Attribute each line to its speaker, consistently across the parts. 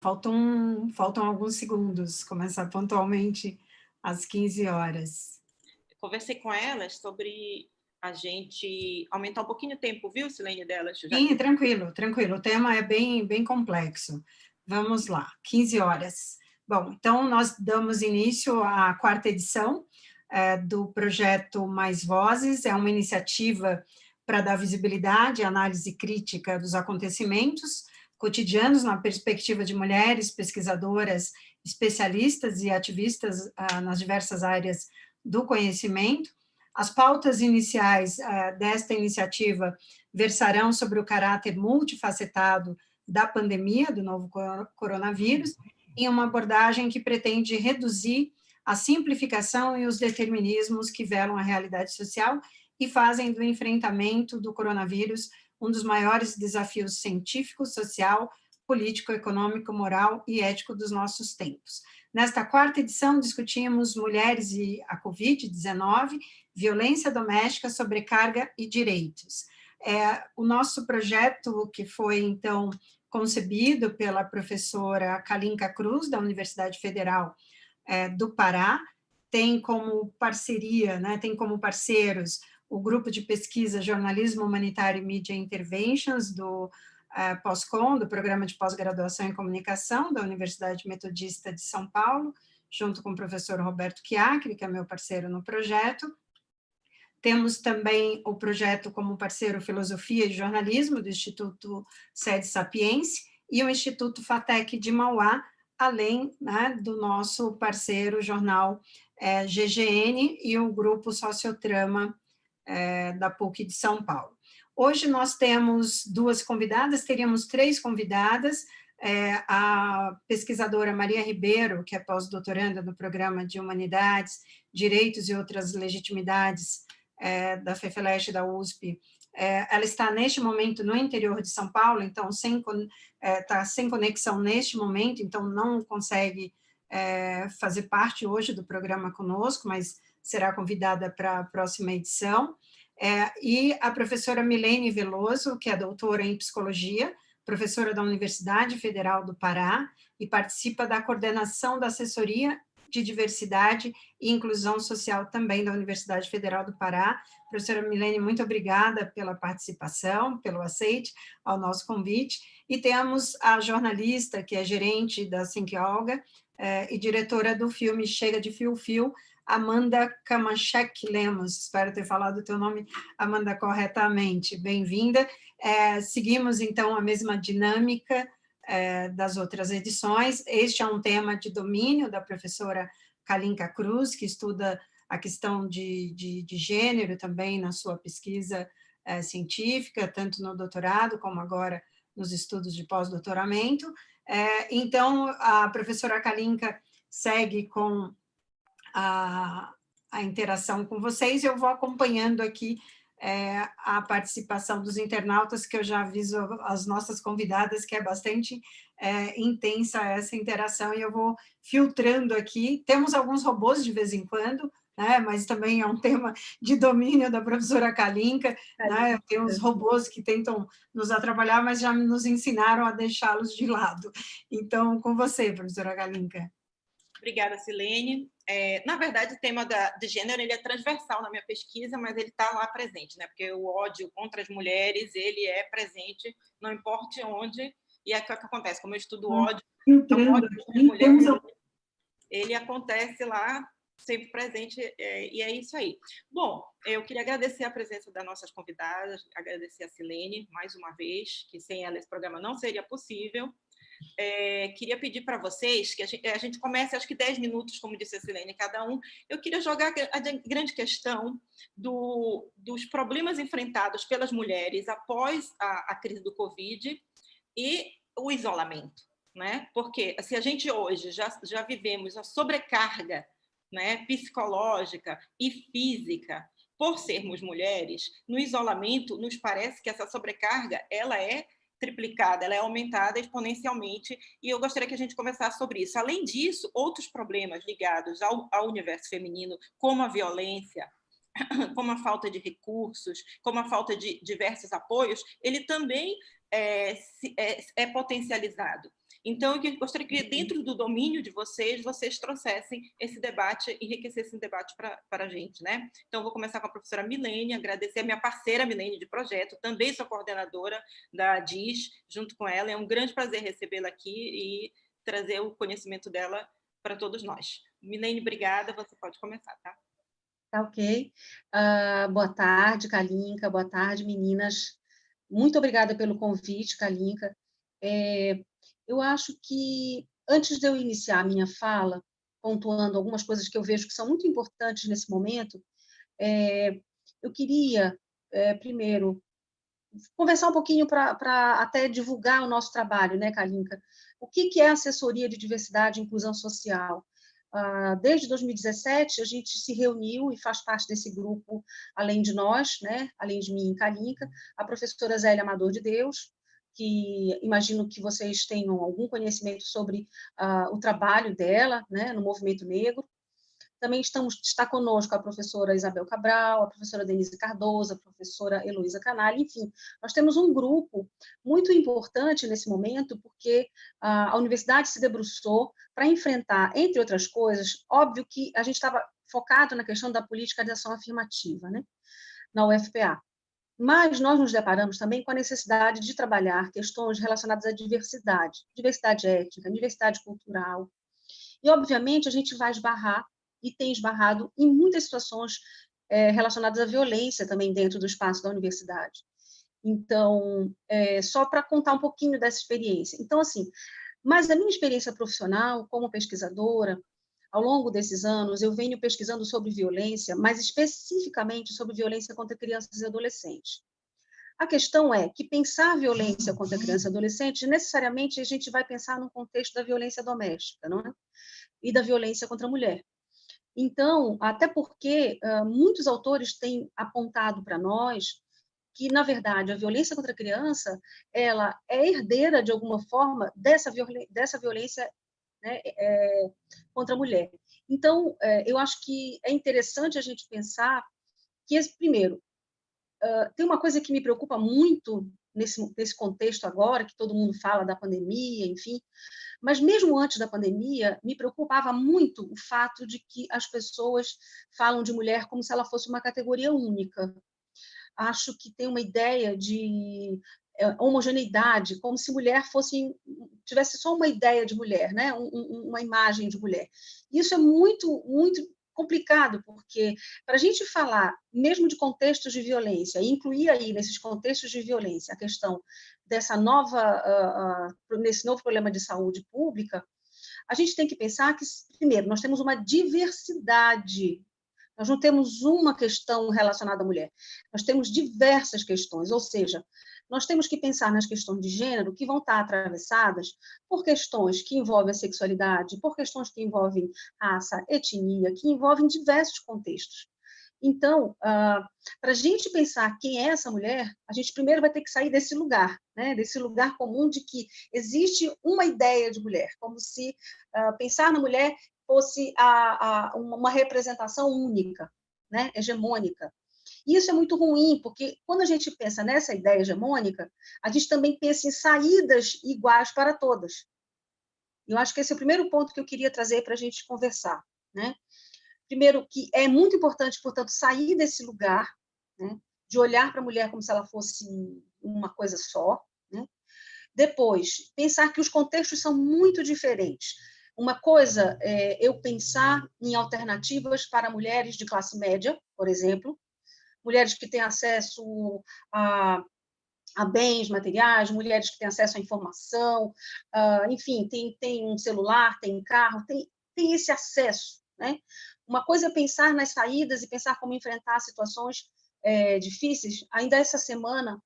Speaker 1: Faltam alguns segundos, começar pontualmente às 15 horas.
Speaker 2: Conversei com elas sobre a gente aumentar um pouquinho o tempo, viu, Silene, delas? Já
Speaker 1: Sim,
Speaker 2: que...
Speaker 1: tranquilo, tranquilo. O tema é bem complexo. Vamos lá, 15 horas. Bom, então nós damos início à quarta edição do projeto Mais Vozes. É uma iniciativa para dar visibilidade e análise crítica dos acontecimentos cotidianos na perspectiva de mulheres pesquisadoras, especialistas e ativistas nas diversas áreas do conhecimento. As pautas iniciais desta iniciativa versarão sobre o caráter multifacetado da pandemia do novo coronavírus, em uma abordagem que pretende reduzir a simplificação e os determinismos que velam a realidade social e fazem do enfrentamento do coronavírus um dos maiores desafios científico, social, político, econômico, moral e ético dos nossos tempos. Nesta quarta edição, discutimos mulheres e a Covid-19, violência doméstica, sobrecarga e direitos. O nosso projeto, que foi, então, concebido pela professora Kalinka Cruz, da Universidade Federal do Pará, tem como parceria, né, tem como parceiros o grupo de pesquisa Jornalismo Humanitário e Media Interventions, do POSCOM, do Programa de Pós-Graduação em Comunicação, da Universidade Metodista de São Paulo, junto com o professor Roberto Chiacri, que é meu parceiro no projeto. Temos também o projeto como parceiro Filosofia e Jornalismo, do Instituto Sede Sapiense, e o Instituto FATEC de Mauá, além, né, do nosso parceiro jornal GGN e o grupo Sociotrama da PUC de São Paulo. Hoje nós temos duas convidadas, teríamos três convidadas, a pesquisadora Maria Ribeiro, que é pós-doutoranda no Programa de Humanidades, Direitos e Outras Legitimidades da FEFELESH e da USP. Ela está neste momento no interior de São Paulo, então está sem conexão neste momento, então não consegue fazer parte hoje do programa conosco, mas será convidada para a próxima edição. E a professora Milene Veloso, que é doutora em psicologia, professora da Universidade Federal do Pará, e participa da coordenação da assessoria de diversidade e inclusão social também da Universidade Federal do Pará. Professora Milene, muito obrigada pela participação, pelo aceite ao nosso convite. E temos a jornalista, que é gerente da Think Olga, e diretora do filme Chega de Fio Fio, Amanda Kamachek Lemos. Espero ter falado o teu nome, Amanda, corretamente. Bem-vinda. Seguimos, então, a mesma dinâmica das outras edições. Este é um tema de domínio da professora Kalinka Cruz, que estuda a questão de gênero também na sua pesquisa científica, tanto no doutorado como agora nos estudos de pós-doutoramento. Então, a professora Kalinka segue com a interação com vocês, eu vou acompanhando aqui a participação dos internautas, que eu já aviso as nossas convidadas, que é bastante intensa essa interação, e eu vou filtrando aqui. Temos alguns robôs de vez em quando, né, mas também é um tema de domínio da professora Kalinka, né, tem uns robôs que tentam nos atrapalhar, mas já nos ensinaram a deixá-los de lado. Então, com você, professora Kalinka.
Speaker 2: Obrigada, Silene. Na verdade, o tema de gênero ele é transversal na minha pesquisa, mas ele está lá presente, né? Porque o ódio contra as mulheres ele é presente, não importa onde, e é o que acontece. Como eu estudo ódio, o ódio contra as mulheres, ele acontece lá, sempre presente, e é isso aí. Bom, eu queria agradecer a presença das nossas convidadas, agradecer a Silene, mais uma vez, que sem ela esse programa não seria possível. Queria pedir para vocês que a gente comece, acho que 10 minutos, como disse a Silene, cada um. Eu queria jogar a grande questão dos problemas enfrentados pelas mulheres após a crise do Covid e o isolamento, né? Porque se a gente hoje já vivemos a sobrecarga, né, psicológica e física por sermos mulheres, no isolamento nos parece que essa sobrecarga ela é triplicada, ela é aumentada exponencialmente, e eu gostaria que a gente conversasse sobre isso. Além disso, outros problemas ligados ao universo feminino, como a violência, como a falta de recursos, como a falta de diversos apoios, ele também é potencializado. Então, eu gostaria que, dentro do domínio de vocês, vocês trouxessem esse debate, enriquecessem esse debate para a gente, né? Então, eu vou começar com a professora Milene, agradecer a minha parceira Milene de projeto, também sou coordenadora da DIS, junto com ela. É um grande prazer recebê-la aqui e trazer o conhecimento dela para todos nós. Milene, obrigada, você pode começar, tá?
Speaker 3: Tá ok. Boa tarde, Kalinka, boa tarde, meninas. Muito obrigada pelo convite, Kalinka. Eu acho que, antes de eu iniciar a minha fala, pontuando algumas coisas que eu vejo que são muito importantes nesse momento, eu queria, primeiro, conversar um pouquinho para até divulgar o nosso trabalho, né, Kalinka? O que é assessoria de diversidade e inclusão social? Desde 2017, a gente se reuniu e faz parte desse grupo, além de nós, né, além de mim e Kalinka, a professora Zélia Amador de Deus, que imagino que vocês tenham algum conhecimento sobre o trabalho dela, né, no movimento negro. Também está conosco a professora Isabel Cabral, a professora Denise Cardoso, a professora Heloísa Canali, enfim, nós temos um grupo muito importante nesse momento, porque a universidade se debruçou para enfrentar, entre outras coisas, óbvio que a gente estava focado na questão da política de ação afirmativa, né, na UFPA. Mas nós nos deparamos também com a necessidade de trabalhar questões relacionadas à diversidade, diversidade étnica, diversidade cultural. E, obviamente, a gente vai esbarrar, e tem esbarrado, em muitas situações relacionadas à violência também dentro do espaço da universidade. Então, só para contar um pouquinho dessa experiência. Então, assim, mas a minha experiência profissional como pesquisadora, ao longo desses anos, eu venho pesquisando sobre violência, mais especificamente sobre violência contra crianças e adolescentes. A questão é que pensar violência contra criança e adolescente, necessariamente a gente vai pensar no contexto da violência doméstica, não é? E da violência contra a mulher. Então, até porque muitos autores têm apontado para nós que, na verdade, a violência contra a criança, ela é herdeira, de alguma forma, dessa violência, né, contra a mulher. Então, eu acho que é interessante a gente pensar que, primeiro, tem uma coisa que me preocupa muito nesse contexto agora, que todo mundo fala da pandemia, enfim, mas mesmo antes da pandemia, me preocupava muito o fato de que as pessoas falam de mulher como se ela fosse uma categoria única. Acho que tem uma ideia de homogeneidade, como se mulher tivesse só uma ideia de mulher, né? Uma imagem de mulher. Isso é muito, muito complicado, porque para a gente falar, mesmo de contextos de violência, e incluir aí nesses contextos de violência a questão nesse novo problema de saúde pública, a gente tem que pensar que, primeiro, nós temos uma diversidade. Nós não temos uma questão relacionada à mulher, nós temos diversas questões, ou seja, nós temos que pensar nas questões de gênero que vão estar atravessadas por questões que envolvem a sexualidade, por questões que envolvem raça, etnia, que envolvem diversos contextos. Então, para a gente pensar quem é essa mulher, a gente primeiro vai ter que sair desse lugar, né? Desse lugar comum de que existe uma ideia de mulher, como se pensar na mulher fosse uma representação única, né? Hegemônica. E isso é muito ruim, porque quando a gente pensa nessa ideia hegemônica, a gente também pensa em saídas iguais para todas. Eu acho que esse é o primeiro ponto que eu queria trazer para a gente conversar, né? Primeiro, que é muito importante, portanto, sair desse lugar, né, de olhar para a mulher como se ela fosse uma coisa só, né? Depois, pensar que os contextos são muito diferentes. Uma coisa é eu pensar em alternativas para mulheres de classe média, por exemplo, mulheres que têm acesso a bens materiais, mulheres que têm acesso à informação, enfim, tem um celular, tem carro, tem esse acesso, né? Uma coisa é pensar nas saídas e pensar como enfrentar situações difíceis. Ainda essa semana,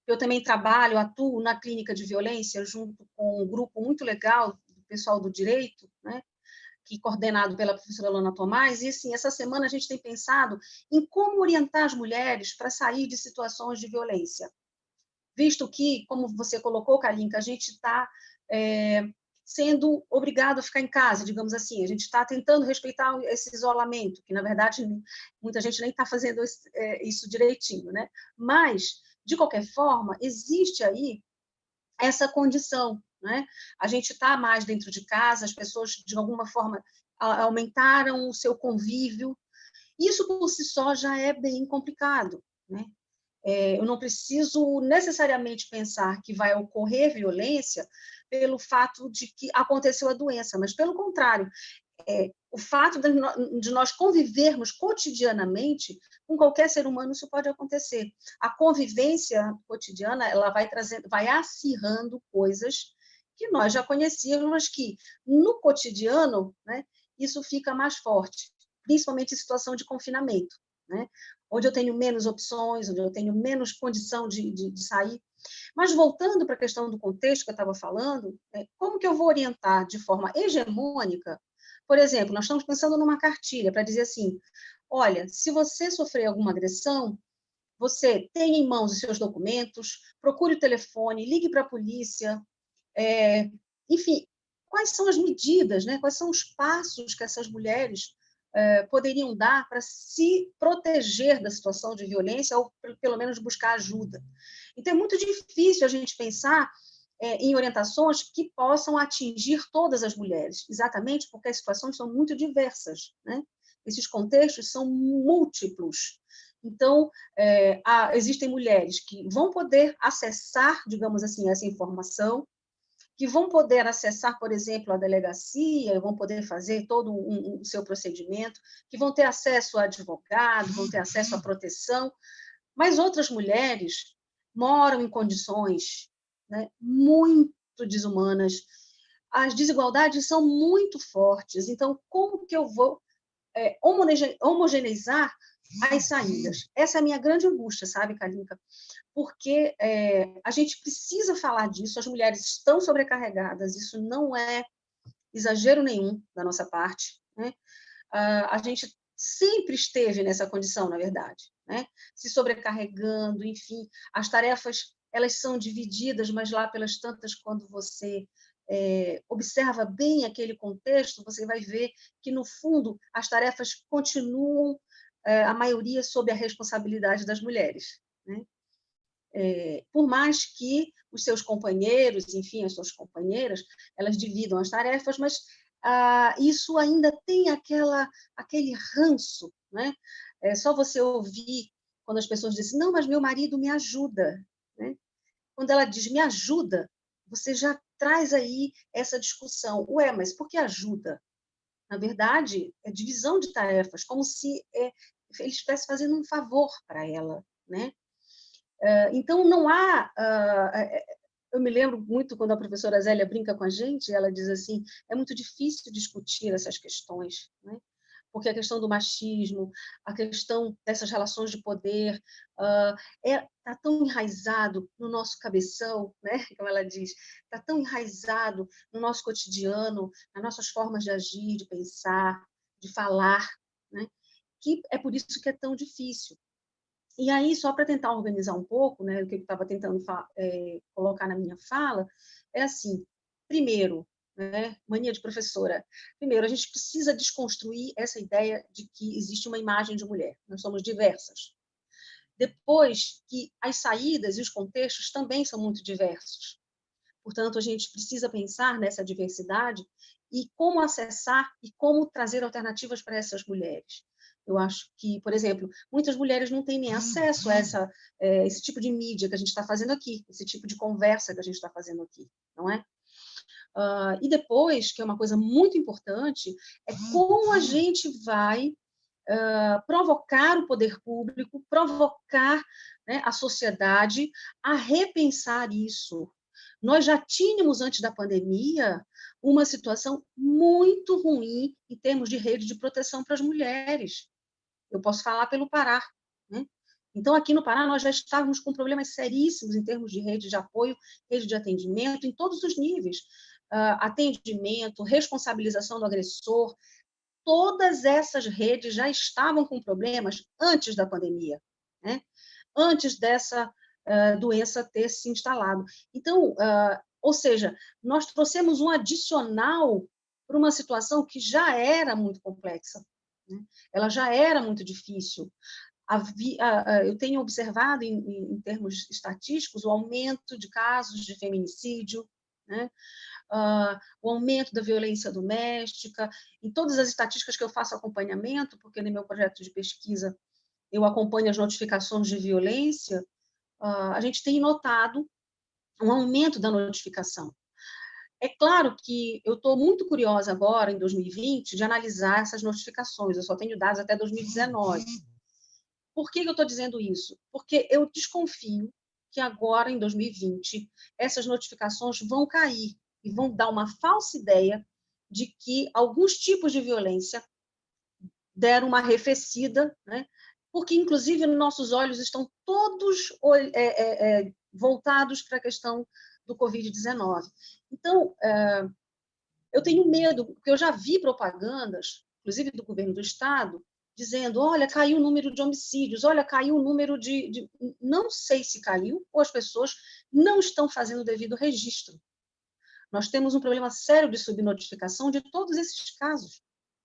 Speaker 3: eu também atuo na clínica de violência, junto com um grupo muito legal do pessoal do direito, né? Que coordenado pela professora Lana Tomás, e assim, essa semana a gente tem pensado em como orientar as mulheres para sair de situações de violência. Visto que, como você colocou, Kalinka, a gente está sendo obrigado a ficar em casa, digamos assim, a gente está tentando respeitar esse isolamento, que, na verdade, muita gente nem está fazendo isso direitinho, né? Mas, de qualquer forma, existe aí essa condição, né? A gente está mais dentro de casa, as pessoas, de alguma forma, aumentaram o seu convívio. Isso, por si só, já é bem complicado, né? Eu não preciso necessariamente pensar que vai ocorrer violência pelo fato de que aconteceu a doença, mas, pelo contrário, o fato de nós convivermos cotidianamente com qualquer ser humano, isso pode acontecer. A convivência cotidiana, ela vai trazendo, vai acirrando coisas que nós já conhecíamos, mas que no cotidiano, né, isso fica mais forte, principalmente em situação de confinamento, né, onde eu tenho menos opções, onde eu tenho menos condição de sair. Mas, voltando para a questão do contexto que eu estava falando, como que eu vou orientar de forma hegemônica? Por exemplo, nós estamos pensando numa cartilha para dizer assim, olha, se você sofrer alguma agressão, você tenha em mãos os seus documentos, procure o telefone, ligue para a polícia, enfim, quais são as medidas, né? Quais são os passos que essas mulheres poderiam dar para se proteger da situação de violência ou, pelo menos, buscar ajuda. Então, é muito difícil a gente pensar em orientações que possam atingir todas as mulheres, exatamente porque as situações são muito diversas, né? Esses contextos são múltiplos. Então, existem mulheres que vão poder acessar, digamos assim, essa informação, que vão poder acessar, por exemplo, a delegacia, vão poder fazer todo o seu procedimento, que vão ter acesso a advogado, vão ter acesso à proteção, mas outras mulheres moram em condições, né, muito desumanas. As desigualdades são muito fortes, então, como que eu vou homogeneizar as saídas? Essa é a minha grande angústia, sabe, Kalinka? Porque a gente precisa falar disso, as mulheres estão sobrecarregadas, isso não é exagero nenhum da nossa parte, né? A gente sempre esteve nessa condição, na verdade, né? Se sobrecarregando, enfim, as tarefas, elas são divididas, mas lá pelas tantas, quando você observa bem aquele contexto, você vai ver que, no fundo, as tarefas continuam, a maioria, sob a responsabilidade das mulheres, né? Por mais que os seus companheiros, enfim, as suas companheiras, elas dividam as tarefas, mas isso ainda tem aquele ranço, né? Só você ouvir quando as pessoas dizem, não, mas meu marido me ajuda, né? Quando ela diz me ajuda, você já traz aí essa discussão. Ué, mas por que ajuda? Na verdade, é divisão de tarefas, como se ele estivesse fazendo um favor para ela, né? Então, não há... eu me lembro muito quando a professora Zélia brinca com a gente, ela diz assim, é muito difícil discutir essas questões, né? Porque a questão do machismo, a questão dessas relações de poder, está tão enraizado no nosso cabeção, né? Como ela diz, está tão enraizado no nosso cotidiano, nas nossas formas de agir, de pensar, de falar, né? Que é por isso que é tão difícil. E aí, só para tentar organizar um pouco, né, o que eu estava tentando colocar na minha fala, é assim, primeiro, né, mania de professora, primeiro, a gente precisa desconstruir essa ideia de que existe uma imagem de mulher, nós somos diversas. Depois, que as saídas e os contextos também são muito diversos. Portanto, a gente precisa pensar nessa diversidade e como acessar e como trazer alternativas para essas mulheres. Eu acho que, por exemplo, muitas mulheres não têm nem acesso a esse tipo de mídia que a gente está fazendo aqui, esse tipo de conversa que a gente está fazendo aqui, não é? E depois, que é uma coisa muito importante, é como a gente vai provocar o poder público, provocar, né, a sociedade a repensar isso. Nós já tínhamos, antes da pandemia, uma situação muito ruim em termos de rede de proteção para as mulheres. Eu posso falar pelo Pará, né? Então, aqui no Pará, nós já estávamos com problemas seríssimos em termos de rede de apoio, rede de atendimento, em todos os níveis. Atendimento, responsabilização do agressor, todas essas redes já estavam com problemas antes da pandemia, né? Antes dessa doença ter se instalado. Então, ou seja, nós trouxemos um adicional para uma situação que já era muito complexa, né? Ela já era muito difícil. Eu tenho observado, em termos estatísticos, o aumento de casos de feminicídio, né? O aumento da violência doméstica, em todas as estatísticas que eu faço acompanhamento, porque no meu projeto de pesquisa eu acompanho as notificações de violência, a gente tem notado um aumento da notificação. É claro que eu estou muito curiosa agora, em 2020, de analisar essas notificações, eu só tenho dados até 2019. Por que eu estou dizendo isso? Porque eu desconfio que agora, em 2020, essas notificações vão cair e vão dar uma falsa ideia de que alguns tipos de violência deram uma arrefecida, né? Porque, inclusive, nossos olhos estão todos voltados para a questão do Covid-19. Então, eu tenho medo, porque eu já vi propagandas, inclusive do governo do Estado, dizendo, olha, caiu o número de homicídios, olha, caiu o número de... Não sei se caiu, ou as pessoas não estão fazendo o devido registro. Nós temos um problema sério de subnotificação de todos esses casos,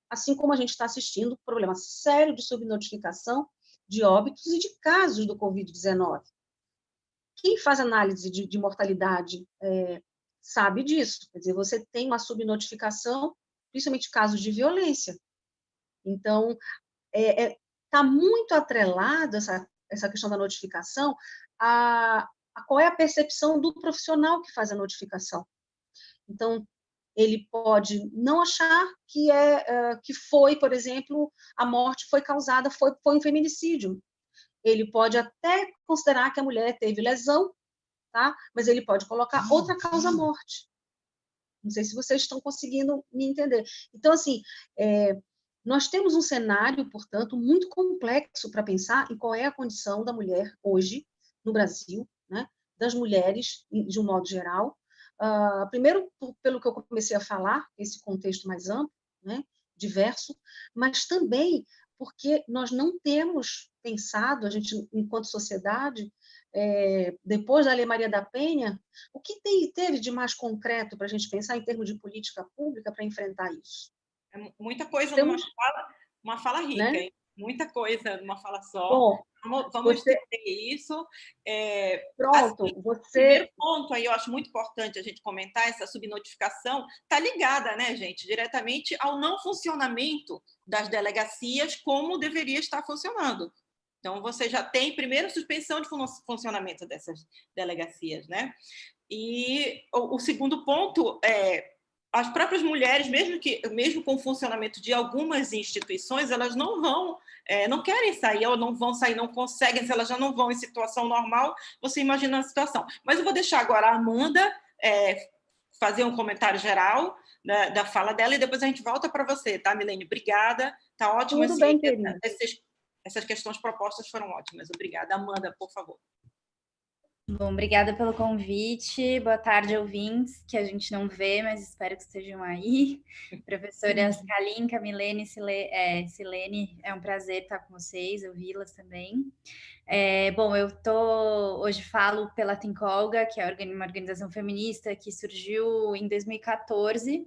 Speaker 3: assim como a gente está assistindo um problema sério de subnotificação de óbitos e de casos do Covid-19. Quem faz análise de mortalidade sabe disso. Quer dizer, você tem uma subnotificação, principalmente casos de violência. Então, está muito atrelado essa questão da notificação a qual é a percepção do profissional que faz a notificação. Então, ele pode não achar que foi, por exemplo, a morte foi causada, foi um feminicídio. Ele pode até considerar que a mulher teve lesão, tá? Mas ele pode colocar outra causa-morte. Não sei se vocês estão conseguindo me entender. Então, assim, nós temos um cenário, portanto, muito complexo para pensar em qual é a condição da mulher hoje no Brasil, né? Das mulheres, de um modo geral. Primeiro, pelo que eu comecei a falar, esse contexto mais amplo, né? Diverso, mas também porque nós não temos pensado, a gente, enquanto sociedade, depois da Lei Maria da Penha, o que teve de mais concreto para a gente pensar em termos de política pública para enfrentar isso?
Speaker 2: É muita coisa
Speaker 3: Temos,
Speaker 2: uma fala rica,
Speaker 3: né?
Speaker 2: hein? Muita coisa numa fala só.
Speaker 3: Bom,
Speaker 2: Vamos entender isso.
Speaker 3: Pronto,
Speaker 2: Assim,
Speaker 3: você...
Speaker 2: primeiro ponto aí, eu acho muito importante a gente comentar, essa subnotificação está ligada, né, gente, diretamente ao não funcionamento das delegacias como deveria estar funcionando. Então, você já tem, primeiro, suspensão de funcionamento dessas delegacias, né? E o segundo ponto as próprias mulheres, mesmo com o funcionamento de algumas instituições, elas não querem sair, ou não vão sair, não conseguem, se elas já não vão em situação normal, você imagina a situação. Mas eu vou deixar agora a Amanda fazer um comentário geral da fala dela, e depois a gente volta para você, tá, Milene? Obrigada, tá ótimo.
Speaker 3: Tudo bem, querida.
Speaker 2: Essas questões propostas foram ótimas, obrigada. Amanda, por favor.
Speaker 4: Bom, obrigada pelo convite. Boa tarde, ouvintes, que a gente não vê, mas espero que estejam aí. Professoras Kalinka, Milene, Silene, é um prazer estar com vocês, ouvi-las também. Bom, hoje falo pela Tincolga, que é uma organização feminista que surgiu em 2014,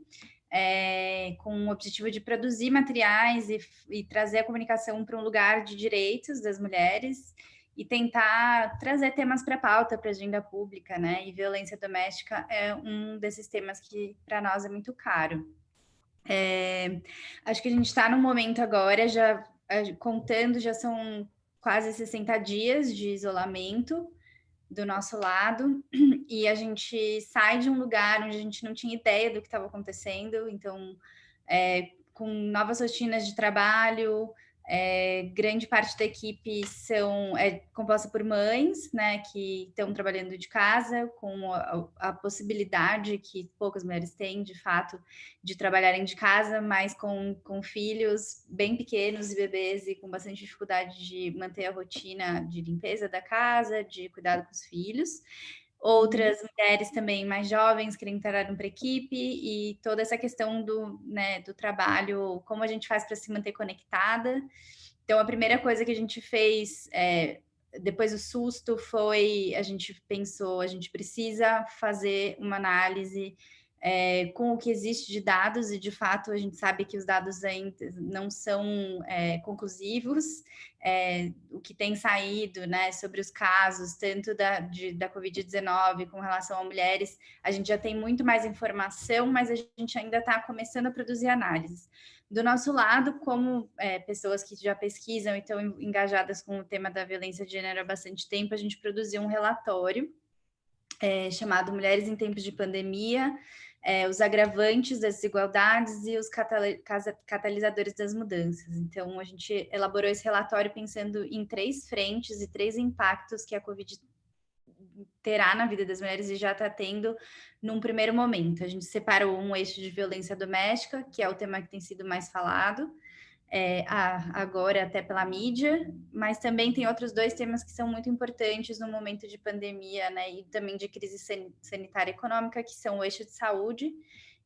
Speaker 4: com o objetivo de produzir materiais e trazer a comunicação para um lugar de direitos das mulheres, e tentar trazer temas para a pauta, para a agenda pública, né? E violência doméstica é um desses temas que, para nós, é muito caro. Acho que a gente está num momento agora, contando, já são quase 60 dias de isolamento do nosso lado, e a gente sai de um lugar onde a gente não tinha ideia do que estava acontecendo, então, com novas rotinas de trabalho, grande parte da equipe é composta por mães, né, que estão trabalhando de casa, com a possibilidade que poucas mulheres têm, de fato, de trabalharem de casa, mas com filhos bem pequenos e bebês, e com bastante dificuldade de manter a rotina de limpeza da casa, de cuidado com os filhos. Outras mulheres também mais jovens que entraram para a equipe, e toda essa questão do trabalho, como a gente faz para se manter conectada. Então, a primeira coisa que a gente fez depois do susto foi, a gente pensou, a gente precisa fazer uma análise com o que existe de dados, e de fato a gente sabe que os dados ainda não são conclusivos. O que tem saído, né, sobre os casos, tanto da Covid-19 com relação a mulheres, a gente já tem muito mais informação, mas a gente ainda está começando a produzir análises. Do nosso lado, como pessoas que já pesquisam e estão engajadas com o tema da violência de gênero há bastante tempo, a gente produziu um relatório chamado Mulheres em Tempos de Pandemia, os agravantes das desigualdades e os catalisadores das mudanças. Então, a gente elaborou esse relatório pensando em 3 frentes e 3 impactos que a Covid terá na vida das mulheres e já está tendo num primeiro momento. A gente separou um eixo de violência doméstica, que é o tema que tem sido mais falado, agora até pela mídia, mas também tem outros 2 temas que são muito importantes no momento de pandemia, né, e também de crise sanitária e econômica, que são o eixo de saúde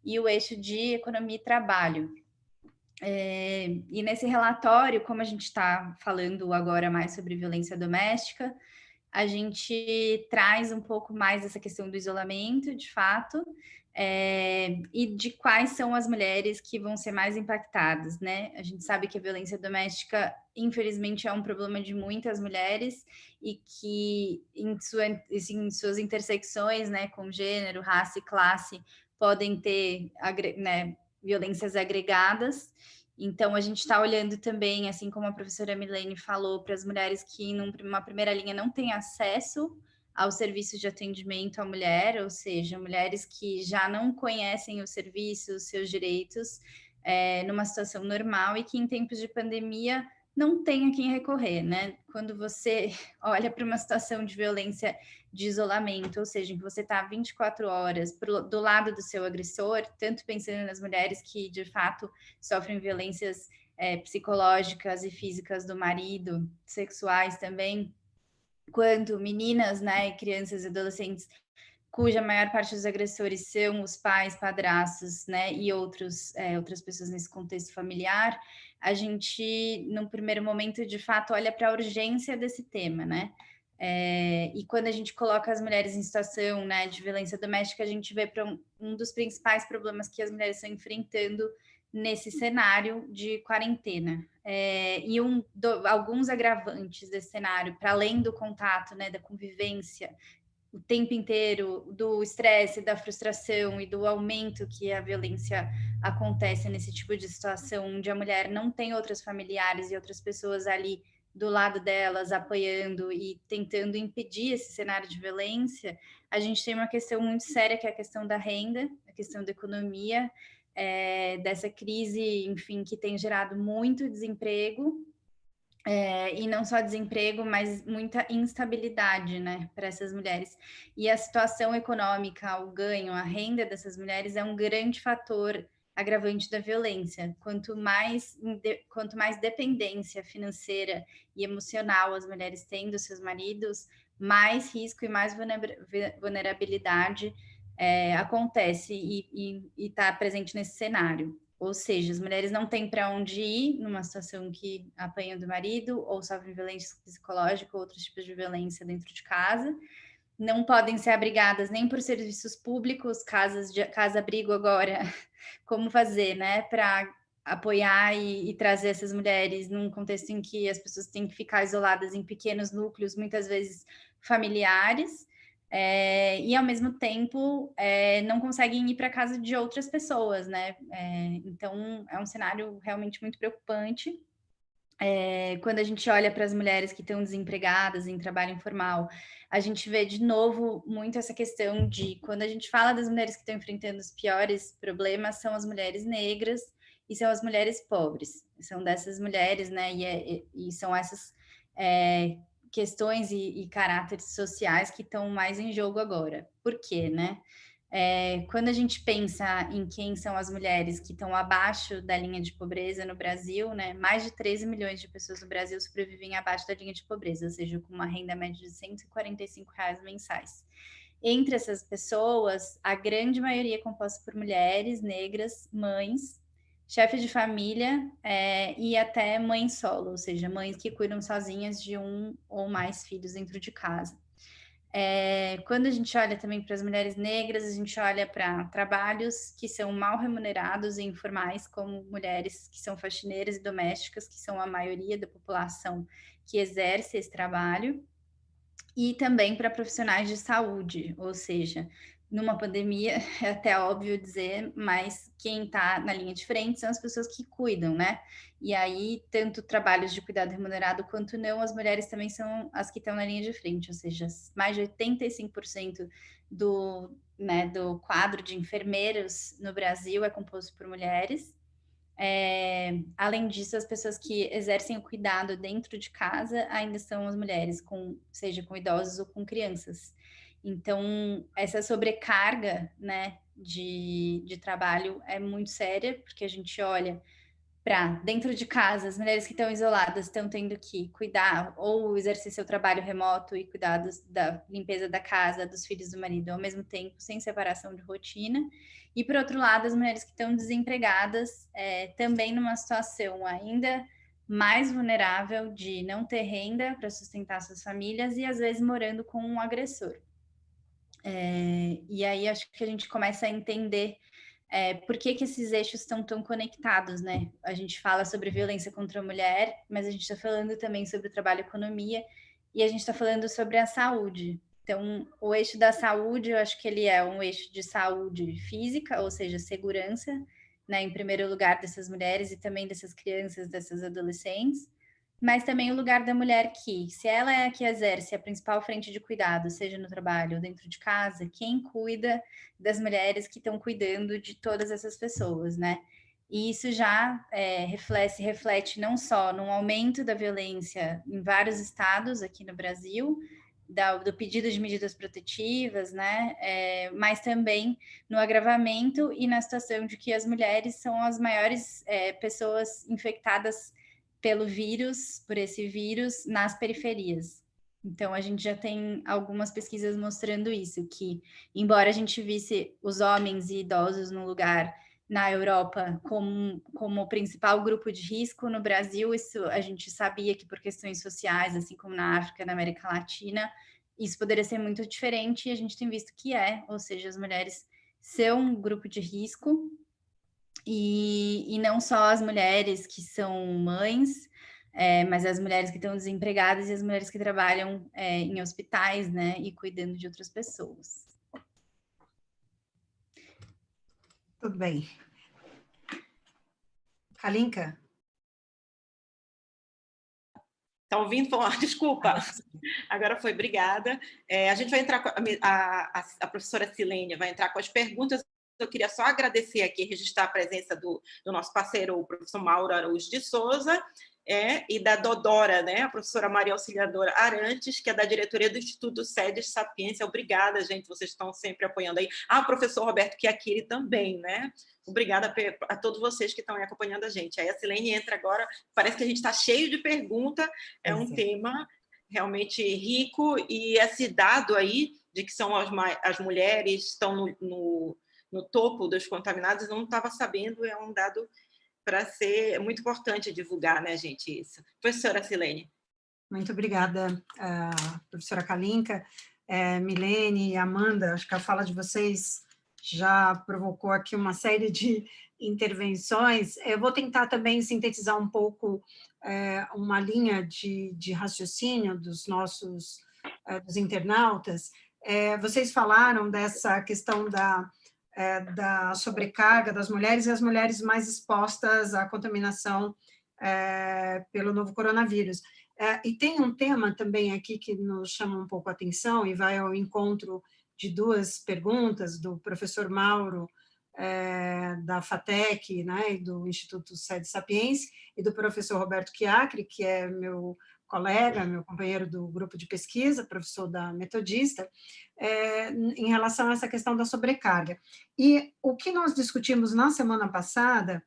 Speaker 4: e o eixo de economia e trabalho. E nesse relatório, como a gente está falando agora mais sobre violência doméstica, a gente traz um pouco mais essa questão do isolamento, de fato, e de quais são as mulheres que vão ser mais impactadas, né? A gente sabe que a violência doméstica, infelizmente, é um problema de muitas mulheres e que em suas intersecções, né, com gênero, raça e classe, podem ter, né, violências agregadas. Então, a gente está olhando também, assim como a professora Milene falou, para as mulheres que, numa primeira linha, não têm acesso ao serviço de atendimento à mulher, ou seja, mulheres que já não conhecem o serviço, os seus direitos, numa situação normal e que, em tempos de pandemia, não tem a quem recorrer, né? Quando você olha para uma situação de violência de isolamento, ou seja, em que você está 24 horas do lado do seu agressor, tanto pensando nas mulheres que, de fato, sofrem violências psicológicas e físicas do marido, sexuais também, quanto meninas, né, crianças e adolescentes, cuja maior parte dos agressores são os pais, padrastos, né, e outras pessoas nesse contexto familiar, a gente, num primeiro momento, de fato, olha para a urgência desse tema, né? E quando a gente coloca as mulheres em situação, né, de violência doméstica, a gente vê para um dos principais problemas que as mulheres estão enfrentando nesse cenário de quarentena. E alguns agravantes desse cenário, para além do contato, né, da convivência o tempo inteiro, do estresse, da frustração e do aumento que a violência acontece nesse tipo de situação, onde a mulher não tem outros familiares e outras pessoas ali do lado delas, apoiando e tentando impedir esse cenário de violência, a gente tem uma questão muito séria, que é a questão da renda, a questão da economia, dessa crise, enfim, que tem gerado muito desemprego, e não só desemprego, mas muita instabilidade, né, para essas mulheres. E a situação econômica, o ganho, a renda dessas mulheres é um grande fator agravante da violência. Quanto mais dependência financeira e emocional as mulheres têm dos seus maridos, mais risco e mais vulnerabilidade acontece e está presente nesse cenário. Ou seja, as mulheres não têm para onde ir numa situação que apanham do marido ou sofrem violência psicológica ou outros tipos de violência dentro de casa. Não podem ser abrigadas nem por serviços públicos, casa-abrigo agora, como fazer, né, para apoiar e trazer essas mulheres num contexto em que as pessoas têm que ficar isoladas em pequenos núcleos, muitas vezes familiares, e ao mesmo tempo não conseguem ir para casa de outras pessoas, né? Então é um cenário realmente muito preocupante. Quando a gente olha para as mulheres que estão desempregadas em trabalho informal, a gente vê de novo muito essa questão de quando a gente fala das mulheres que estão enfrentando os piores problemas, são as mulheres negras e são as mulheres pobres. São dessas mulheres, né? E são essas questões e caráteres sociais que estão mais em jogo agora. Por quê, né? Quando a gente pensa em quem são as mulheres que estão abaixo da linha de pobreza no Brasil, né, mais de 13 milhões de pessoas no Brasil sobrevivem abaixo da linha de pobreza, ou seja, com uma renda média de R$ 145 mensais. Entre essas pessoas, a grande maioria é composta por mulheres negras, mães, chefes de família e até mães solo, ou seja, mães que cuidam sozinhas de um ou mais filhos dentro de casa. Quando a gente olha também para as mulheres negras, a gente olha para trabalhos que são mal remunerados e informais, como mulheres que são faxineiras e domésticas, que são a maioria da população que exerce esse trabalho, e também para profissionais de saúde, ou seja, numa pandemia, é até óbvio dizer, mas quem está na linha de frente são as pessoas que cuidam, né? E aí, tanto trabalhos de cuidado remunerado quanto não, as mulheres também são as que estão na linha de frente, ou seja, mais de 85% do quadro de enfermeiros no Brasil é composto por mulheres. Além disso, as pessoas que exercem o cuidado dentro de casa ainda são as mulheres, seja com idosos ou com crianças. Então, essa sobrecarga, né, de trabalho é muito séria, porque a gente olha para dentro de casa, as mulheres que estão isoladas estão tendo que cuidar ou exercer seu trabalho remoto e cuidar da limpeza da casa, dos filhos do marido ao mesmo tempo, sem separação de rotina. E, por outro lado, as mulheres que estão desempregadas também numa situação ainda mais vulnerável de não ter renda para sustentar suas famílias e, às vezes, morando com um agressor. E aí acho que a gente começa a entender por que esses eixos estão tão conectados, né? A gente fala sobre violência contra a mulher, mas a gente está falando também sobre o trabalho e economia, e a gente está falando sobre a saúde. Então, o eixo da saúde, eu acho que ele é um eixo de saúde física, ou seja, segurança, né, em primeiro lugar dessas mulheres e também dessas crianças, dessas adolescentes, mas também o lugar da mulher que, se ela é a que exerce a principal frente de cuidado, seja no trabalho ou dentro de casa, quem cuida das mulheres que estão cuidando de todas essas pessoas, né? E isso já reflete não só no aumento da violência em vários estados aqui no Brasil, do pedido de medidas protetivas, né? Mas também no agravamento e na situação de que as mulheres são as maiores pessoas infectadas por esse vírus, nas periferias. Então, a gente já tem algumas pesquisas mostrando isso, que embora a gente visse os homens e idosos no lugar na Europa como o principal grupo de risco, no Brasil isso a gente sabia que por questões sociais, assim como na África, na América Latina, isso poderia ser muito diferente e a gente tem visto que ou seja, as mulheres são um grupo de risco e não só as mulheres que são mães, mas as mulheres que estão desempregadas e as mulheres que trabalham em hospitais, né, e cuidando de outras pessoas.
Speaker 1: Tudo bem. Kalinka?
Speaker 2: Tá ouvindo? Desculpa. Agora foi, obrigada. A gente vai entrar, a professora Silênia vai entrar com as perguntas. Eu queria só agradecer aqui, registrar a presença do nosso parceiro, o professor Mauro Araújo de Souza, e da Dodora, né, a professora Maria Auxiliadora Arantes, que é da diretoria do Instituto SEDES Sapiência. Obrigada, gente, vocês estão sempre apoiando aí. O professor Roberto Chiacchiri também, né? Obrigada a todos vocês que estão aí acompanhando a gente. Aí a Silene entra agora, parece que a gente está cheio de perguntas, um tema realmente rico, e esse dado aí de que são as mulheres estão no topo dos contaminados, não estava sabendo, é um dado para ser muito importante divulgar, né, gente, isso. Professora Silene.
Speaker 1: Muito obrigada, professora Kalinka, Milene e Amanda, acho que a fala de vocês já provocou aqui uma série de intervenções. Eu vou tentar também sintetizar um pouco uma linha de raciocínio dos nossos dos internautas. Vocês falaram dessa questão da sobrecarga das mulheres e as mulheres mais expostas à contaminação pelo novo coronavírus. E tem um tema também aqui que nos chama um pouco a atenção e vai ao encontro de duas perguntas do professor Mauro, da FATEC, né, e do Instituto SEDES Sapiência, e do professor Roberto Chiacchiri, que é meu colega, meu companheiro do grupo de pesquisa, professor da Metodista, em relação a essa questão da sobrecarga. E o que nós discutimos na semana passada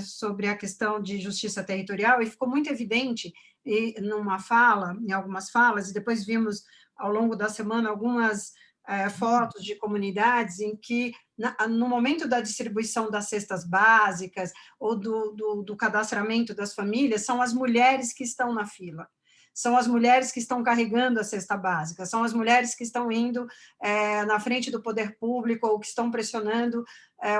Speaker 1: sobre a questão de justiça territorial, e ficou muito evidente em algumas falas, e depois vimos ao longo da semana algumas fotos de comunidades em que, no momento da distribuição das cestas básicas ou do cadastramento das famílias, são as mulheres que estão na fila. são as mulheres que estão carregando a cesta básica, são as mulheres que estão indo na frente do poder público ou que estão pressionando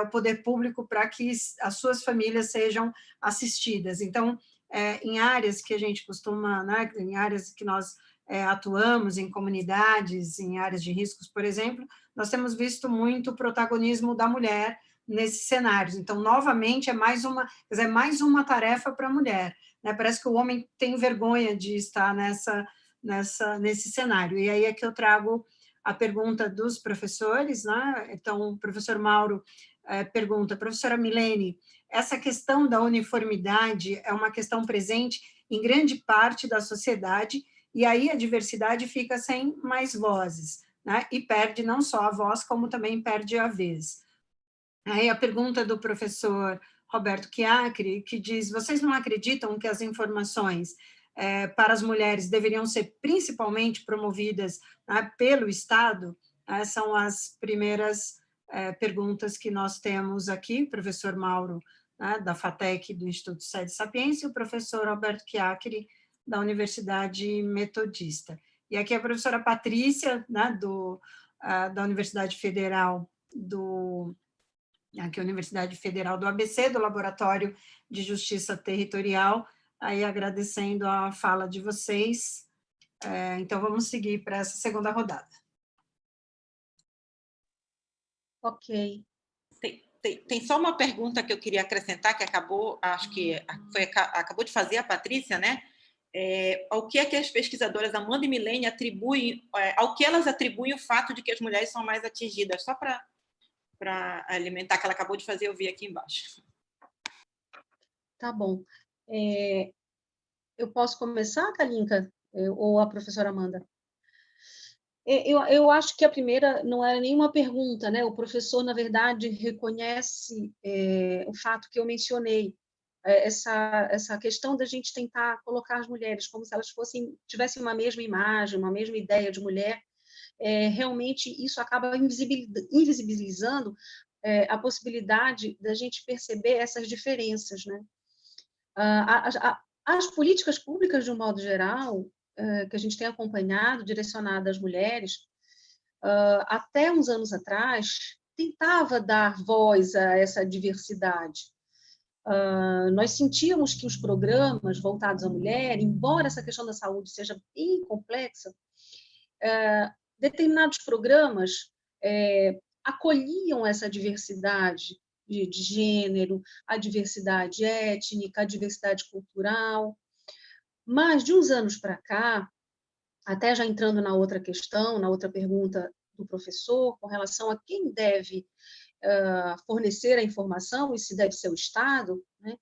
Speaker 1: o poder público para que as suas famílias sejam assistidas. Então, em áreas que a gente costuma, né, em áreas que nós atuamos, em comunidades, em áreas de riscos, por exemplo, nós temos visto muito o protagonismo da mulher nesses cenários. Então, novamente, mais uma tarefa para a mulher, né? Parece que o homem tem vergonha de estar nesse cenário. E aí é que eu trago a pergunta dos professores, né? Então, o professor Mauro pergunta, professora Milene, essa questão da uniformidade é uma questão presente em grande parte da sociedade, e aí a diversidade fica sem mais vozes, né? E perde não só a voz, como também perde a vez. Aí a pergunta do professor Roberto Chiacri, que diz, vocês não acreditam que as informações para as mulheres deveriam ser principalmente promovidas, né, pelo Estado? São as primeiras perguntas que nós temos aqui, professor Mauro, né, da FATEC, do Instituto Sede Sapiência, e o professor Roberto Chiacri, da Universidade Metodista. E aqui a professora Patrícia, né, da Universidade Federal aqui a Universidade Federal do ABC, do Laboratório de Justiça Territorial, aí agradecendo a fala de vocês. Então, vamos seguir para essa segunda rodada.
Speaker 3: Ok.
Speaker 2: Tem só uma pergunta que eu queria acrescentar, que acabou de fazer a Patrícia, né? Ao que é que as pesquisadoras Amanda e Milene atribuem, ao que elas atribuem o fato de que as mulheres são mais atingidas, só para alimentar, que ela acabou de fazer, eu vi aqui embaixo.
Speaker 3: Tá bom. Eu posso começar, Kalinka, ou a professora Amanda? Eu acho que a primeira não era nenhuma pergunta, né? O professor, na verdade, reconhece o fato que eu mencionei, essa questão da gente tentar colocar as mulheres como se elas tivessem uma mesma imagem, uma mesma ideia de mulher. Realmente isso acaba invisibilizando a possibilidade da gente perceber essas diferenças, né? As políticas públicas, de um modo geral, que a gente tem acompanhado, direcionadas às mulheres, até uns anos atrás, tentava dar voz a essa diversidade. Nós sentíamos que os programas voltados à mulher, embora essa questão da saúde seja bem complexa, determinados programas acolhiam essa diversidade de gênero, a diversidade étnica, a diversidade cultural. Mas, de uns anos para cá, até já entrando na outra questão, na outra pergunta do professor, com relação a quem deve fornecer a informação, e se deve ser o Estado, né?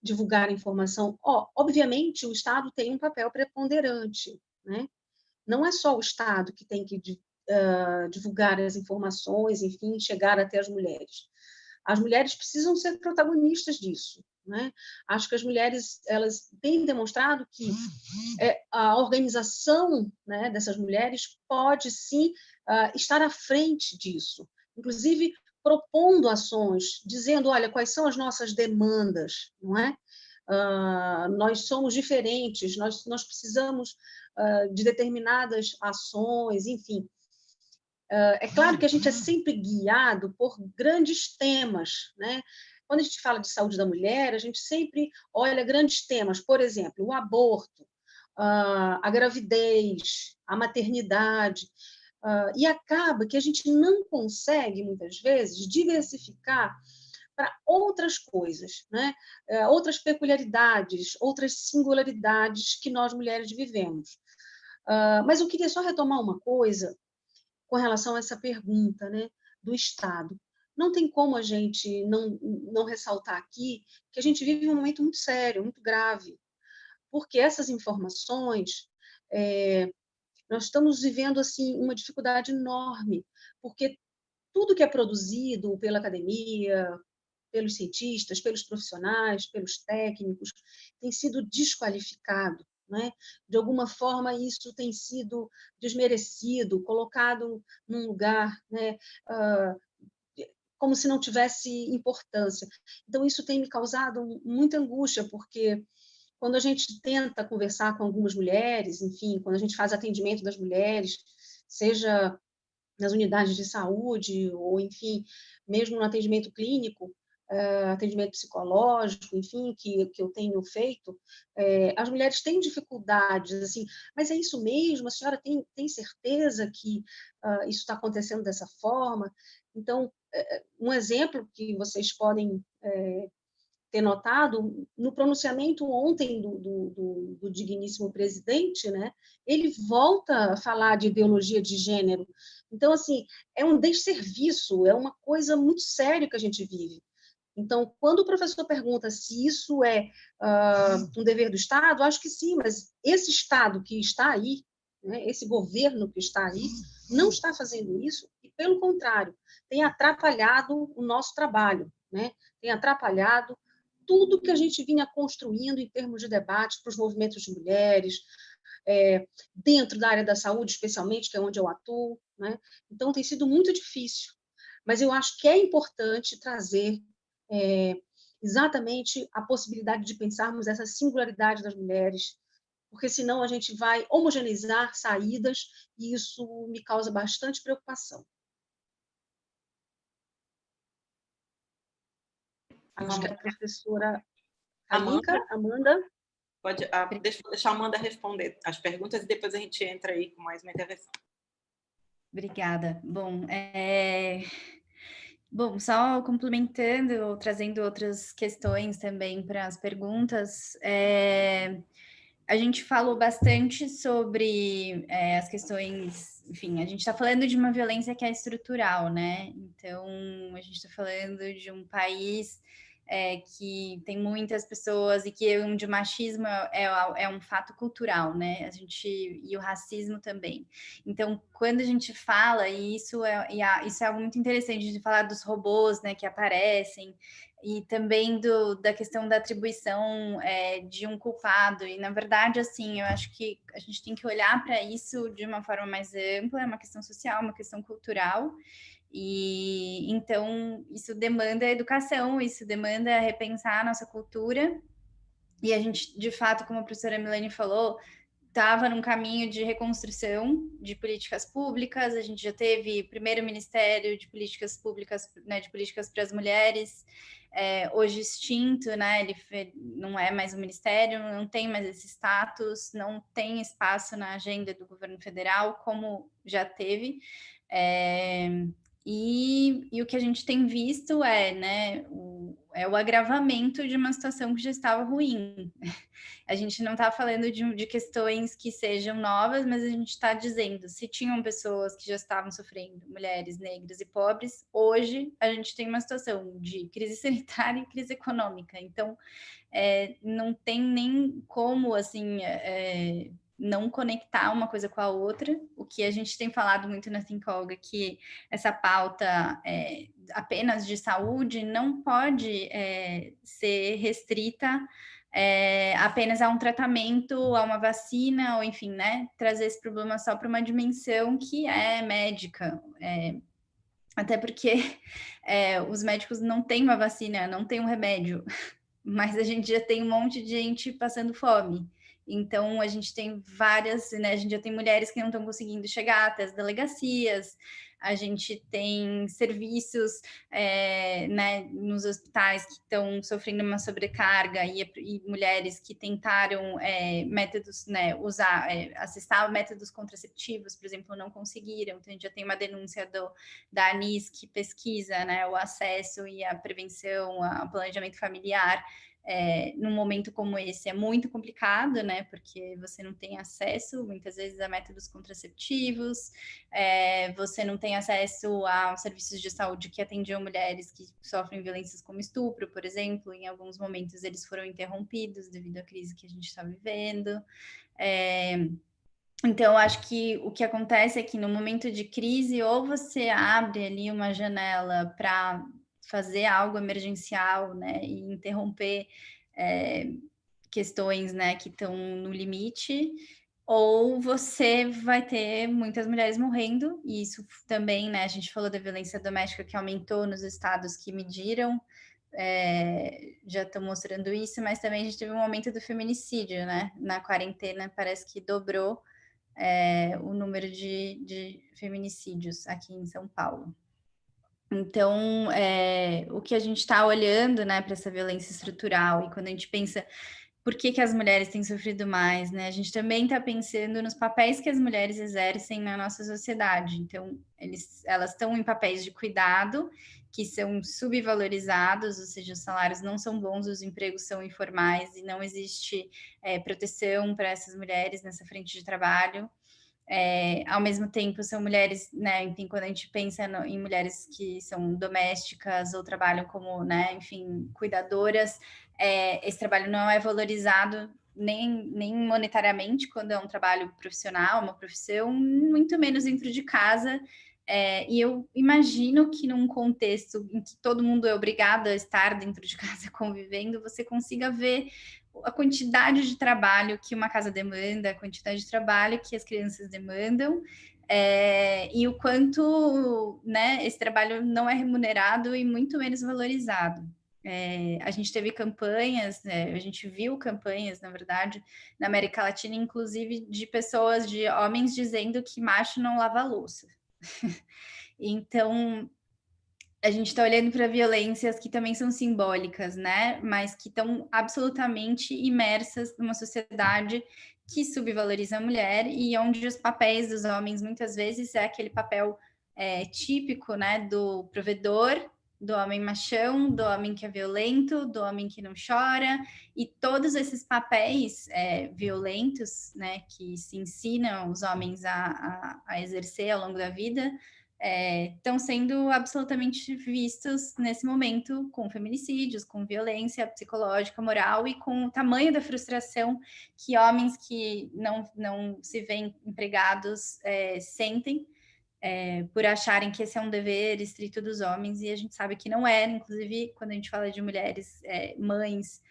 Speaker 3: Divulgar a informação. Obviamente, o Estado tem um papel preponderante, né? Não é só o Estado que tem que divulgar as informações, enfim, chegar até as mulheres. As mulheres precisam ser protagonistas disso, né? Acho que as mulheres, elas têm demonstrado que a organização, né, dessas mulheres pode, sim, estar à frente disso, inclusive propondo ações, dizendo, olha, quais são as nossas demandas, não é? Nós somos diferentes, nós precisamos de determinadas ações, enfim. É claro que a gente é sempre guiado por grandes temas, né? Quando a gente fala de saúde da mulher, a gente sempre olha grandes temas, por exemplo, o aborto, a gravidez, a maternidade, e acaba que a gente não consegue, muitas vezes, diversificar para outras coisas, né? Outras peculiaridades, outras singularidades que nós mulheres vivemos. Mas eu queria só retomar uma coisa com relação a essa pergunta, né, do Estado. Não tem como a gente não ressaltar aqui que a gente vive um momento muito sério, muito grave, porque essas informações, nós estamos vivendo assim uma dificuldade enorme, porque tudo que é produzido pela academia, pelos cientistas, pelos profissionais, pelos técnicos, tem sido desqualificado, né? De alguma forma, isso tem sido desmerecido, colocado num lugar, né, como se não tivesse importância. Então, isso tem me causado muita angústia, porque quando a gente tenta conversar com algumas mulheres, enfim, quando a gente faz atendimento das mulheres, seja nas unidades de saúde, ou, enfim, mesmo no atendimento clínico, atendimento psicológico, enfim, que eu tenho feito, as mulheres têm dificuldades, assim, mas é isso mesmo? A senhora tem certeza que isso está acontecendo dessa forma? Então, um exemplo que vocês podem ter notado, no pronunciamento ontem do digníssimo presidente, né, ele volta a falar de ideologia de gênero. Então, assim, é um desserviço, é uma coisa muito séria que a gente vive. Então, quando o professor pergunta se isso é um dever do Estado, acho que sim, mas esse Estado que está aí, né, esse governo que está aí, não está fazendo isso, e, pelo contrário, tem atrapalhado o nosso trabalho, né? Tem atrapalhado tudo que a gente vinha construindo em termos de debate para os movimentos de mulheres, dentro da área da saúde, especialmente, que é onde eu atuo, né? Então, tem sido muito difícil. Mas eu acho que é importante trazer exatamente a possibilidade de pensarmos essa singularidade das mulheres, porque senão a gente vai homogeneizar saídas e isso me causa bastante preocupação. Acho que a professora Amanda.
Speaker 2: Deixa a Amanda responder as perguntas e depois a gente entra aí com mais uma intervenção.
Speaker 4: Obrigada. Bom, só complementando ou trazendo outras questões também para as perguntas, a gente falou bastante sobre as questões, enfim, a gente está falando de uma violência que é estrutural, né? Então, a gente está falando de um país que tem muitas pessoas e que onde o machismo é um fato cultural, né? E o racismo também. Então, quando a gente fala, isso é algo muito interessante de falar dos robôs, né, que aparecem, e também da questão da atribuição de um culpado. E, na verdade, assim, eu acho que a gente tem que olhar para isso de uma forma mais ampla, é uma questão social, uma questão cultural. E então isso demanda educação, isso demanda repensar a nossa cultura. E a gente, de fato, como a professora Milene falou, estava num caminho de reconstrução de políticas públicas. A gente já teve primeiro Ministério de Políticas Públicas, né, de políticas para as mulheres, hoje extinto, né? Ele não é mais um ministério, não tem mais esse status, não tem espaço na agenda do governo federal, como já teve. E o que a gente tem visto né, o agravamento de uma situação que já estava ruim. A gente não está falando de questões que sejam novas, mas a gente está dizendo, se tinham pessoas que já estavam sofrendo, mulheres, negras e pobres, hoje a gente tem uma situação de crise sanitária e crise econômica. Então, não tem nem como, assim, não conectar uma coisa com a outra. O que a gente tem falado muito na Think Olga, que essa pauta apenas de saúde não pode ser restrita apenas a um tratamento, a uma vacina, ou enfim, né, trazer esse problema só para uma dimensão que é médica. Até porque os médicos não têm uma vacina, não têm um remédio, mas a gente já tem um monte de gente passando fome. Então, a gente tem várias, né? A gente já tem mulheres que não estão conseguindo chegar até as delegacias, a gente tem serviços né, nos hospitais que estão sofrendo uma sobrecarga e mulheres que tentaram métodos, né, acessar métodos contraceptivos, por exemplo, não conseguiram. Então, a gente já tem uma denúncia da ANIS que pesquisa, né, o acesso e a prevenção, o planejamento familiar. Num momento como esse é muito complicado, né? Porque você não tem acesso, muitas vezes, a métodos contraceptivos, você não tem acesso a serviços de saúde que atendiam mulheres que sofrem violências como estupro, por exemplo. Em alguns momentos eles foram interrompidos devido à crise que a gente está vivendo. Então, eu acho que o que acontece é que no momento de crise, ou você abre ali uma janela para fazer algo emergencial, né, e interromper questões, né, que estão no limite, ou você vai ter muitas mulheres morrendo, e isso também, né, a gente falou da violência doméstica que aumentou nos estados que mediram já estão mostrando isso, mas também a gente teve um aumento do feminicídio, né? Na quarentena parece que dobrou o número de feminicídios aqui em São Paulo. Então, o que a gente está olhando, né, para essa violência estrutural, e quando a gente pensa por que as mulheres têm sofrido mais, né, a gente também está pensando nos papéis que as mulheres exercem na nossa sociedade. Então, elas estão em papéis de cuidado, que são subvalorizados, ou seja, os salários não são bons, os empregos são informais e não existe proteção para essas mulheres nessa frente de trabalho. Ao mesmo tempo, são mulheres, né, enfim, quando a gente pensa em mulheres que são domésticas ou trabalham como, né, enfim, cuidadoras, esse trabalho não é valorizado nem monetariamente quando é um trabalho profissional, uma profissão, muito menos dentro de casa. E eu imagino que num contexto em que todo mundo é obrigado a estar dentro de casa convivendo, você consiga ver a quantidade de trabalho que uma casa demanda, a quantidade de trabalho que as crianças demandam, e o quanto, né, esse trabalho não é remunerado e muito menos valorizado. A gente teve campanhas, a gente viu campanhas, na verdade, na América Latina, inclusive de pessoas, de homens dizendo que macho não lava a louça. Então, a gente está olhando para violências que também são simbólicas, né? Mas que estão absolutamente imersas numa sociedade que subvaloriza a mulher e onde os papéis dos homens muitas vezes é aquele papel típico, né? Do provedor, do homem machão, do homem que é violento, do homem que não chora, e todos esses papéis violentos, né? Que se ensinam os homens a exercer ao longo da vida, estão sendo absolutamente vistos nesse momento com feminicídios, com violência psicológica, moral e com o tamanho da frustração que homens que não se veem empregados sentem por acharem que esse é um dever estrito dos homens, e a gente sabe que não é. Inclusive, quando a gente fala de mulheres, mães,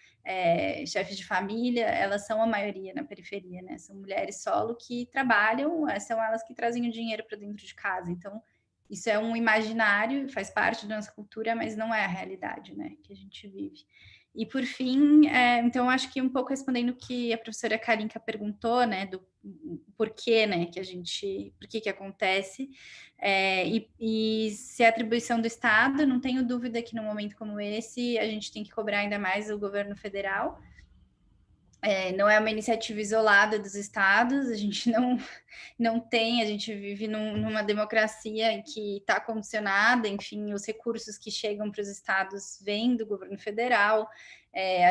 Speaker 4: chefes de família, elas são a maioria na periferia, né? São mulheres solo que trabalham, são elas que trazem o dinheiro para dentro de casa. Então, isso é um imaginário, faz parte da nossa cultura, mas não é a realidade, né, que a gente vive. E, por fim, então, acho que um pouco respondendo o que a professora Kalinka perguntou, né, do porquê, né, por que acontece, e se é atribuição do Estado, não tenho dúvida que num momento como esse, a gente tem que cobrar ainda mais o governo federal. Não é uma iniciativa isolada dos estados, a gente não tem, a gente vive numa democracia que está condicionada, enfim, os recursos que chegam para os estados vêm do governo federal,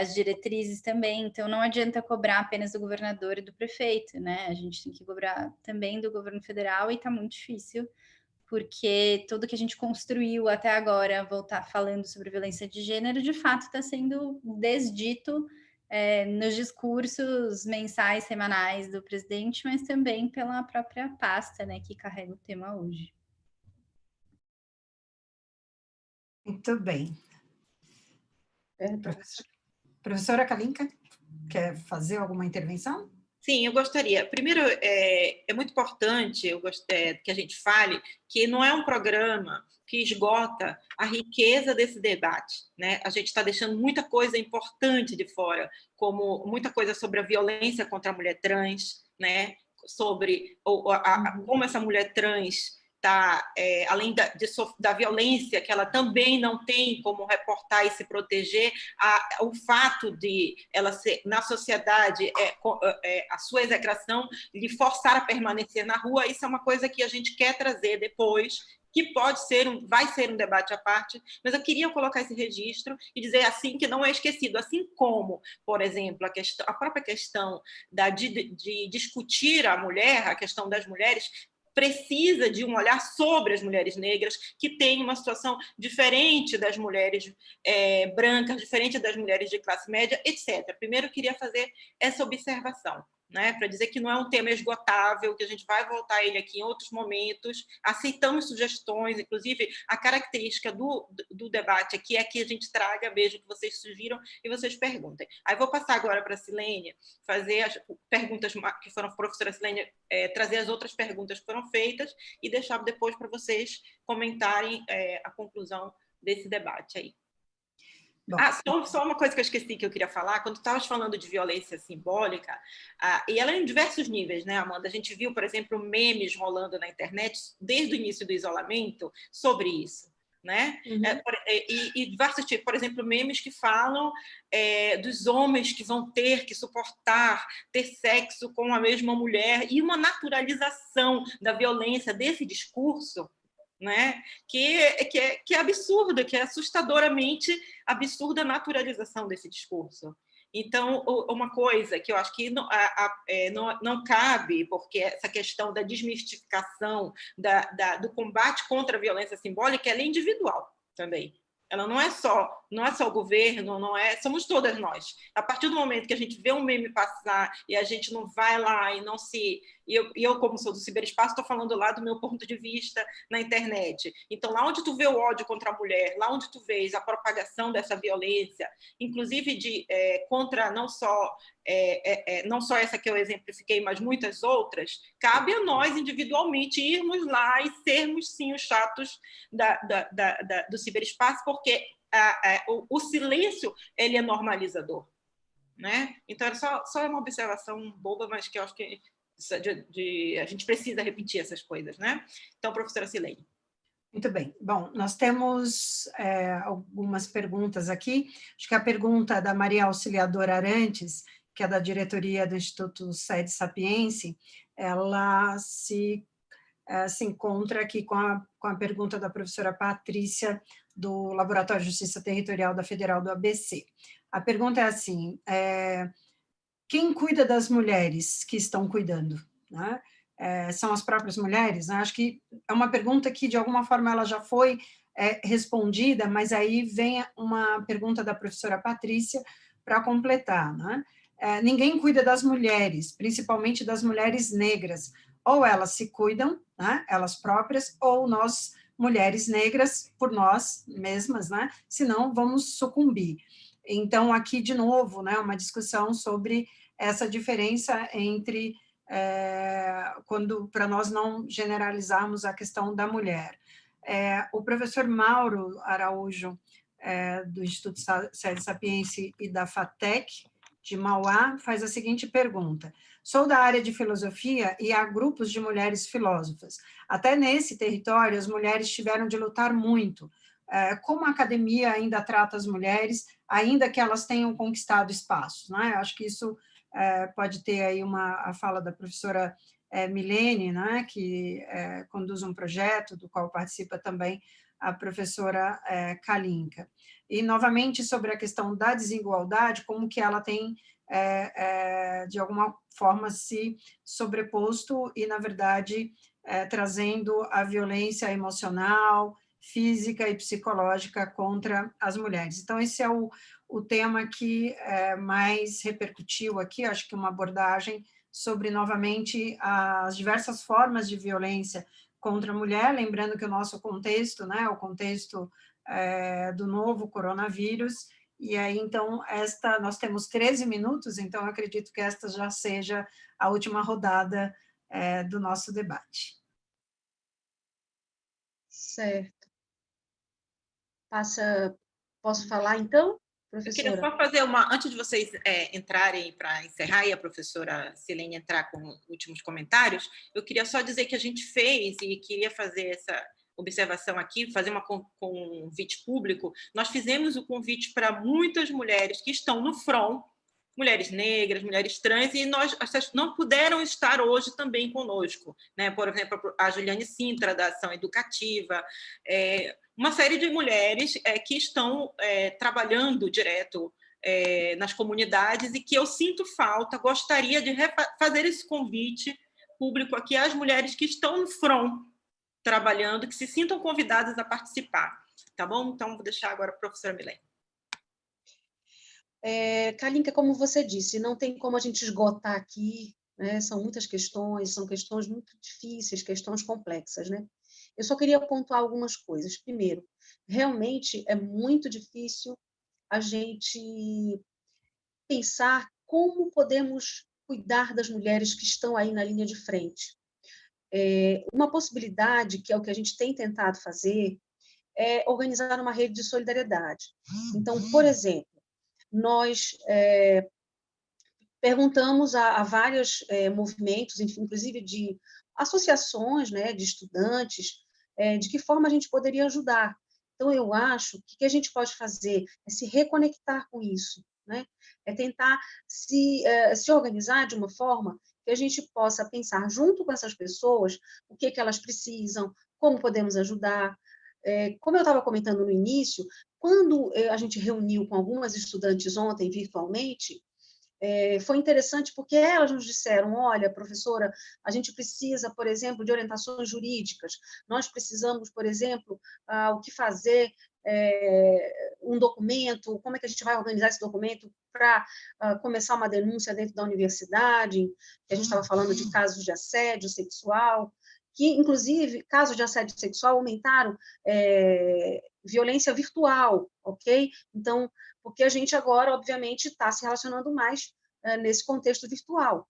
Speaker 4: as diretrizes também, então não adianta cobrar apenas do governador e do prefeito, né? A gente tem que cobrar também do governo federal e está muito difícil, porque tudo que a gente construiu até agora, voltar falando sobre violência de gênero, de fato está sendo desdito nos discursos mensais, semanais do presidente, mas também pela própria pasta, né, que carrega o tema hoje.
Speaker 1: Muito bem. Professora Kalinka, quer fazer alguma intervenção?
Speaker 2: Sim, eu gostaria. Primeiro, é muito importante que a gente fale que não é um programa que esgota a riqueza desse debate, né? A gente está deixando muita coisa importante de fora, como muita coisa sobre a violência contra a mulher trans, né? Sobre como essa mulher trans está, além da violência, que ela também não tem como reportar e se proteger, o fato de ela ser, na sociedade, a sua execração lhe forçar a permanecer na rua, isso é uma coisa que a gente quer trazer depois, que vai ser um debate à parte, mas eu queria colocar esse registro e dizer assim que não é esquecido, assim como, por exemplo, a própria questão de discutir a mulher, a questão das mulheres, precisa de um olhar sobre as mulheres negras, que têm uma situação diferente das mulheres brancas, diferente das mulheres de classe média, etc. Primeiro, eu queria fazer essa observação, né, para dizer que não é um tema esgotável, que a gente vai voltar a ele aqui em outros momentos, aceitamos sugestões, inclusive a característica do debate aqui é que a gente traga, veja o que vocês sugiram e vocês perguntem. Aí vou passar agora para a Silene, fazer as perguntas que foram, a professora Silene, trazer as outras perguntas que foram feitas e deixar depois para vocês comentarem a conclusão desse debate aí.
Speaker 1: Bom.
Speaker 2: Só uma coisa que eu esqueci que eu queria falar, quando estavas falando de violência simbólica, e ela é em diversos níveis, né, Amanda? A gente viu, por exemplo, memes rolando na internet desde o início do isolamento sobre isso, né?
Speaker 1: Uhum.
Speaker 2: E diversos tipos, por exemplo, memes que falam dos homens que vão ter que suportar ter sexo com a mesma mulher, e uma naturalização da violência desse discurso, né? Que é absurda, que é assustadoramente absurda a naturalização desse discurso. Então, uma coisa que eu acho que não cabe, porque essa questão da desmistificação do combate contra a violência simbólica, ela é individual também. Ela não é só o governo, somos todas nós. A partir do momento que a gente vê um meme passar e a gente não vai lá e não se... Eu como sou do ciberespaço, estou falando lá do meu ponto de vista na internet. Então, lá onde tu vê o ódio contra a mulher, lá onde tu vês a propagação dessa violência, inclusive contra não só essa que eu exemplifiquei, mas muitas outras, cabe a nós individualmente irmos lá e sermos, sim, os chatos do ciberespaço, porque o silêncio ele é normalizador, né? Então, era só uma observação boba, mas que eu acho que a gente precisa repetir essas coisas, né? Então, professora Silene.
Speaker 1: Muito bem. Bom, nós temos algumas perguntas aqui. Acho que a pergunta da Maria Auxiliadora Arantes, que é da diretoria do Instituto Sede Sapiense, ela se encontra aqui com a pergunta da professora Patrícia, do Laboratório de Justiça Territorial da Federal do ABC. A pergunta é assim, quem cuida das mulheres que estão cuidando, né? São as próprias mulheres, né? Acho que é uma pergunta que, de alguma forma, ela já foi respondida, mas aí vem uma pergunta da professora Patrícia para completar, né? Ninguém cuida das mulheres, principalmente das mulheres negras, ou elas se cuidam, né, elas próprias, ou nós, mulheres negras, por nós mesmas, né? Senão vamos sucumbir. Então, aqui, de novo, né, uma discussão sobre essa diferença entre, para nós não generalizarmos a questão da mulher. O professor Mauro Araújo, do Instituto Sede Sapiense e da FATEC, de Mauá, faz a seguinte pergunta. Sou da área de filosofia e há grupos de mulheres filósofas. Até nesse território, as mulheres tiveram de lutar muito. Como a academia ainda trata as mulheres, ainda que elas tenham conquistado espaços, né? Acho que isso pode ter aí a fala da professora Milene, né, que conduz um projeto do qual participa também a professora Kalinka. E, novamente, sobre a questão da desigualdade, como que ela tem, de alguma forma, se sobreposto e, na verdade, trazendo a violência emocional, física e psicológica contra as mulheres. Então, esse é o tema que mais repercutiu aqui, acho que uma abordagem sobre, novamente, as diversas formas de violência contra a mulher, lembrando que o nosso contexto, né, o contexto do novo coronavírus, e aí, então, nós temos 13 minutos, então, eu acredito que esta já seja a última rodada do nosso debate.
Speaker 3: Certo. Posso falar, então, professora?
Speaker 2: Eu queria só fazer antes de vocês entrarem para encerrar e a professora Silene entrar com últimos comentários, eu queria só dizer que a gente fez e queria fazer essa observação aqui, fazer um convite público. Nós fizemos o convite para muitas mulheres que estão no front, mulheres negras, mulheres trans, e essas não puderam estar hoje também conosco, né? Por exemplo, a Juliane Sintra, da Ação Educativa, uma série de mulheres que estão trabalhando direto nas comunidades e que eu sinto falta, gostaria de fazer esse convite público aqui às mulheres que estão no front trabalhando, que se sintam convidadas a participar, tá bom? Então, vou deixar agora a professora Milene.
Speaker 3: Kalinka, como você disse, não tem como a gente esgotar aqui, né? São muitas questões, são questões muito difíceis, questões complexas, né? Eu só queria pontuar algumas coisas. Primeiro, realmente é muito difícil a gente pensar como podemos cuidar das mulheres que estão aí na linha de frente. Uma possibilidade, que é o que a gente tem tentado fazer, é organizar uma rede de solidariedade. Então, por exemplo, nós perguntamos a vários movimentos, inclusive de associações, né, de estudantes, de que forma a gente poderia ajudar. Então, eu acho que o que a gente pode fazer é se reconectar com isso, né? É tentar se organizar de uma forma que a gente possa pensar junto com essas pessoas o que elas precisam, como podemos ajudar. Como eu estava comentando no início, quando a gente reuniu com algumas estudantes ontem virtualmente, foi interessante porque elas nos disseram, olha, professora, a gente precisa, por exemplo, de orientações jurídicas, nós precisamos, por exemplo, o que fazer, um documento, como é que a gente vai organizar esse documento para começar uma denúncia dentro da universidade, que a gente estava falando de casos de assédio sexual, que, inclusive, casos de assédio sexual aumentaram violência virtual, ok? Então, porque a gente agora, obviamente, está se relacionando mais nesse contexto virtual.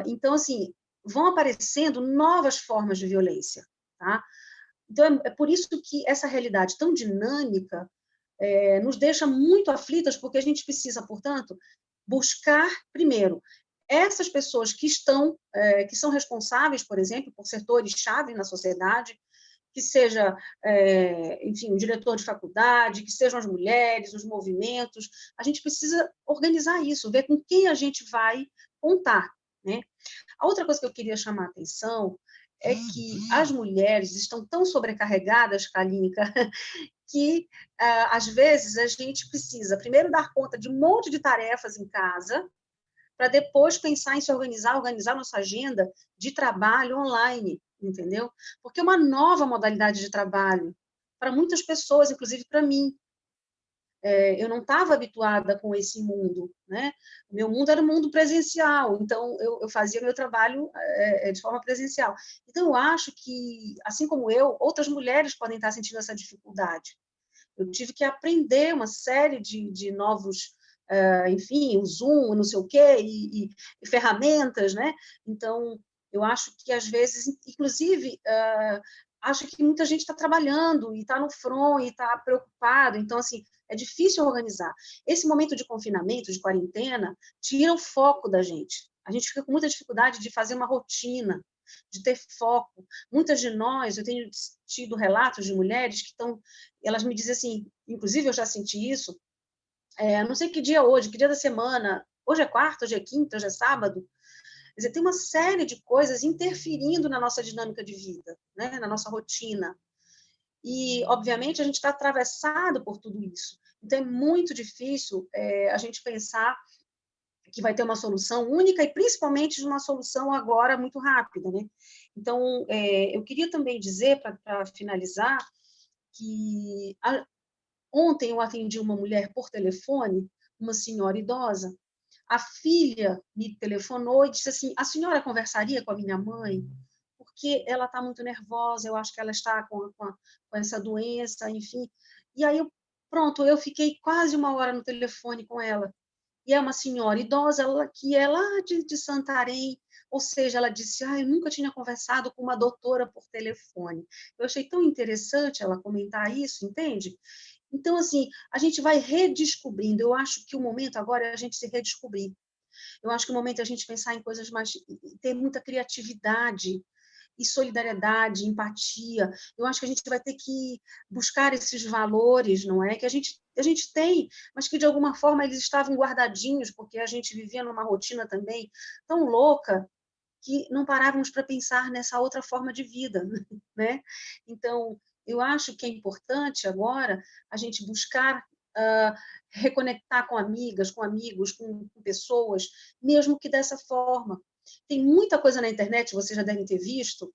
Speaker 3: Então, assim, vão aparecendo novas formas de violência, tá? Então, é por isso que essa realidade tão dinâmica nos deixa muito aflitas, porque a gente precisa, portanto, buscar, primeiro, essas pessoas que são responsáveis, por exemplo, por setores-chave na sociedade, que seja, enfim, o diretor de faculdade, que sejam as mulheres, os movimentos, a gente precisa organizar isso, ver com quem a gente vai contar, né? A outra coisa que eu queria chamar a atenção é que as mulheres estão tão sobrecarregadas, Kalinka, que, às vezes, a gente precisa primeiro dar conta de um monte de tarefas em casa, para depois pensar em se organizar nossa agenda de trabalho online, entendeu? Porque é uma nova modalidade de trabalho para muitas pessoas, inclusive para mim. Eu não estava habituada com esse mundo, né? O meu mundo era um mundo presencial, então eu fazia meu trabalho de forma presencial. Então, eu acho que, assim como eu, outras mulheres podem estar sentindo essa dificuldade. Eu tive que aprender uma série de novos, enfim, o Zoom, não sei o quê, e ferramentas, né? Então, eu acho que, às vezes, inclusive, acho que muita gente está trabalhando e está no front e está preocupado. Então, assim, é difícil organizar. Esse momento de confinamento, de quarentena, tira o foco da gente. A gente fica com muita dificuldade de fazer uma rotina, de ter foco. Muitas de nós, eu tenho tido relatos de mulheres que estão, elas me dizem assim, inclusive eu já senti isso, não sei que dia é hoje, que dia da semana, hoje é quarta, hoje é quinta, hoje é sábado, quer dizer, tem uma série de coisas interferindo na nossa dinâmica de vida, né, na nossa rotina. E, obviamente, a gente está atravessado por tudo isso. Então, é muito difícil a gente pensar que vai ter uma solução única e, principalmente, de uma solução agora muito rápida, né? Então, eu queria também dizer, para finalizar, que ontem eu atendi uma mulher por telefone, uma senhora idosa. A filha me telefonou e disse assim: a senhora conversaria com a minha mãe? Porque ela está muito nervosa, eu acho que ela está com essa doença, enfim. E aí, pronto, eu fiquei quase uma hora no telefone com ela. E é uma senhora idosa, que é lá de Santarém, ou seja, ela disse, eu nunca tinha conversado com uma doutora por telefone. Eu achei tão interessante ela comentar isso, entende? Então, assim, a gente vai redescobrindo. Eu acho que o momento agora é a gente se redescobrir. Eu acho que o momento é a gente pensar em coisas mais... ter muita criatividade e solidariedade, empatia. Eu acho que a gente vai ter que buscar esses valores, não é? Que a gente tem, mas que, de alguma forma, eles estavam guardadinhos, porque a gente vivia numa rotina também tão louca que não parávamos para pensar nessa outra forma de vida, né? Então, eu acho que é importante agora a gente buscar reconectar com amigas, com amigos, com pessoas, mesmo que dessa forma. Tem muita coisa na internet, vocês já devem ter visto,